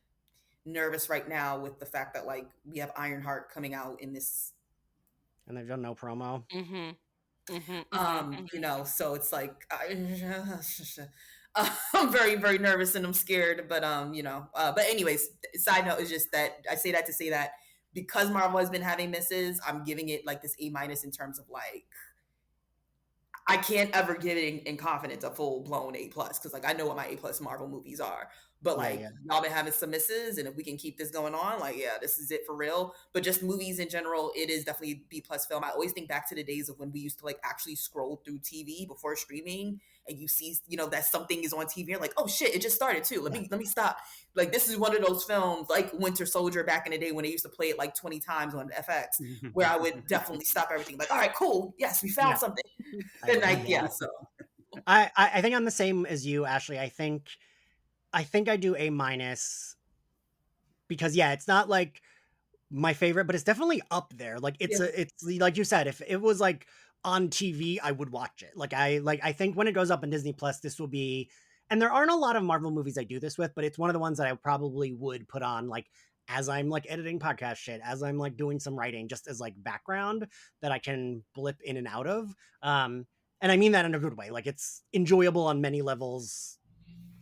nervous right now with the fact that like we have Ironheart coming out in this and they've done no promo. You know, so it's like I'm very, very nervous and I'm scared, but you know, but anyways, side note is just that I say that to say that because Marvel has been having misses, I'm giving it like this A- in terms of like I can't ever give it in confidence a full blown A plus because like I know what my A+ Marvel movies are. But like y'all been having some misses, and if we can keep this going on, like yeah, this is it for real. But just movies in general, it is definitely B+ film. I always think back to the days of when we used to like actually scroll through TV before streaming, and you see that something is on TV. You're like, oh shit, it just started too. Let me stop. Like this is one of those films like Winter Soldier back in the day when they used to play it like 20 times on FX, where I would definitely stop everything. Like, all right, cool, yes, we found something. And so I think I'm the same as you, Ashley. I think I do A- because it's not like my favorite, but it's definitely up there. Like it's like you said, if it was like on TV, I would watch it. I think when it goes up on Disney Plus, this will be, and there aren't a lot of Marvel movies I do this with, but it's one of the ones that I probably would put on like as I'm like editing podcast shit, as I'm like doing some writing, just as like background that I can blip in and out of. And I mean that in a good way. Like it's enjoyable on many levels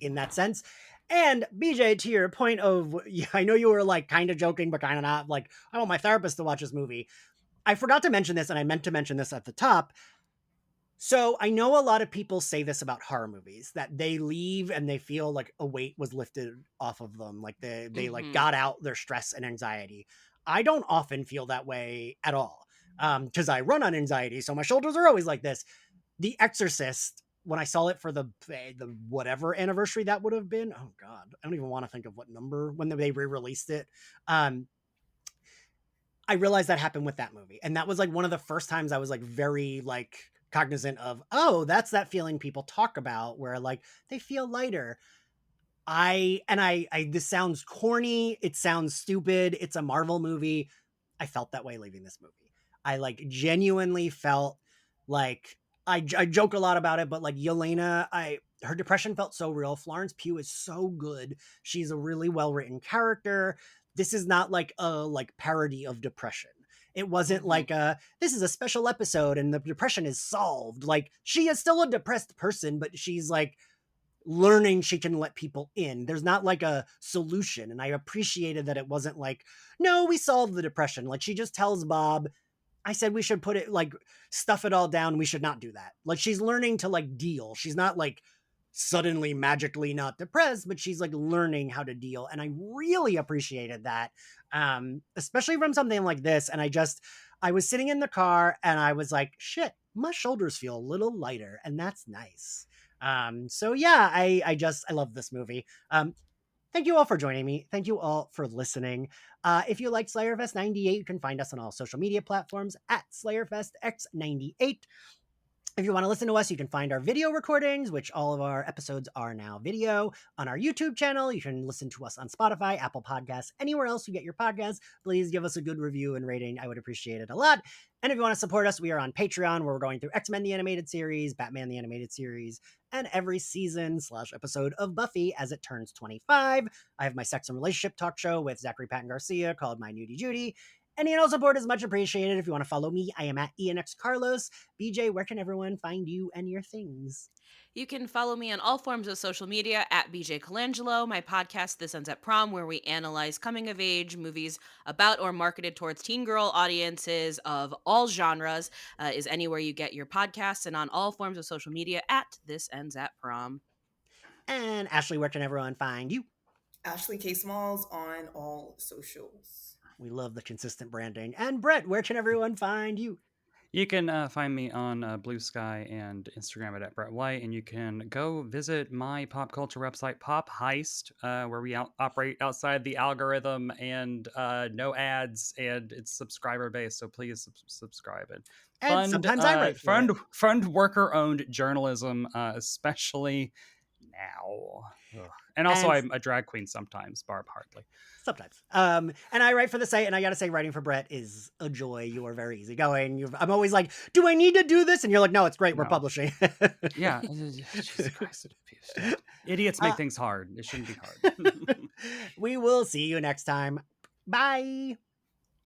in that sense. And BJ, to your point of, I know you were like kind of joking, but kind of not. Like, I want my therapist to watch this movie. I forgot to mention this, and I meant to mention this at the top. So I know a lot of people say this about horror movies, that they leave and they feel like a weight was lifted off of them. Like they like got out their stress and anxiety. I don't often feel that way at all. Because I run on anxiety, so my shoulders are always like this. The Exorcist, when I saw it for the whatever anniversary that would have been, oh god, I don't even want to think of what number when they re-released it. I realized that happened with that movie, and that was like one of the first times I was like very like cognizant of, oh, that's that feeling people talk about where like they feel lighter. I this sounds corny, it sounds stupid, it's a Marvel movie. I felt that way leaving this movie. I like genuinely felt like I joke a lot about it, but like Yelena, her depression felt so real. Florence Pugh is so good. She's a really well-written character. This is not like a like parody of depression. It wasn't like this is a special episode and the depression is solved. Like she is still a depressed person, but she's like learning she can let people in. There's not like a solution. And I appreciated that it wasn't like, no, we solved the depression. Like she just tells Bob, I said we should put it like stuff it all down. We should not do that. Like she's learning to like deal. She's not like suddenly magically not depressed, but she's like learning how to deal. And I really appreciated that. Especially from something like this. And I was sitting in the car and I was like, shit, my shoulders feel a little lighter. And that's nice. So yeah, I love this movie. Thank you all for joining me. Thank you all for listening. If you liked Slayerfest 98, you can find us on all social media platforms at SlayerFestX98. If you want to listen to us, you can find our video recordings, which all of our episodes are now video, on our YouTube channel. You can listen to us on Spotify, Apple Podcasts, anywhere else you get your podcasts. Please give us a good review and rating. I would appreciate it a lot. And if you want to support us, we are on Patreon, where we're going through X-Men the Animated Series, Batman the Animated Series, and every season/episode of Buffy as it turns 25. I have my sex and relationship talk show with Zachary Patton Garcia called My Nudie Judy. Any and all support is much appreciated. If you want to follow me, I am at ENX Carlos. BJ, where can everyone find you and your things? You can follow me on all forms of social media at BJ Coangelo, my podcast, This Ends at Prom, where we analyze coming of age movies about or marketed towards teen girl audiences of all genres, is anywhere you get your podcasts, and on all forms of social media at This Ends at Prom. And Ashley, where can everyone find you? Ashley K. Smalls on all socials. We love the consistent branding. And Brett, where can everyone find you? You can find me on Blue Sky and Instagram at Brett White, and you can go visit my pop culture website, Pop Heist, where we operate outside the algorithm and no ads, and it's subscriber based. So please subscribe and sometimes I write fund worker-owned journalism, especially now. Ugh. And also, I'm a drag queen sometimes, Barb Hartley. Sometimes. And I write for the site, and I gotta say, writing for Brett is a joy. You are very easygoing. I'm always like, do I need to do this? And you're like, no, it's great. We're publishing. Yeah. Jesus Christ. Idiots make things hard. It shouldn't be hard. We will see you next time. Bye.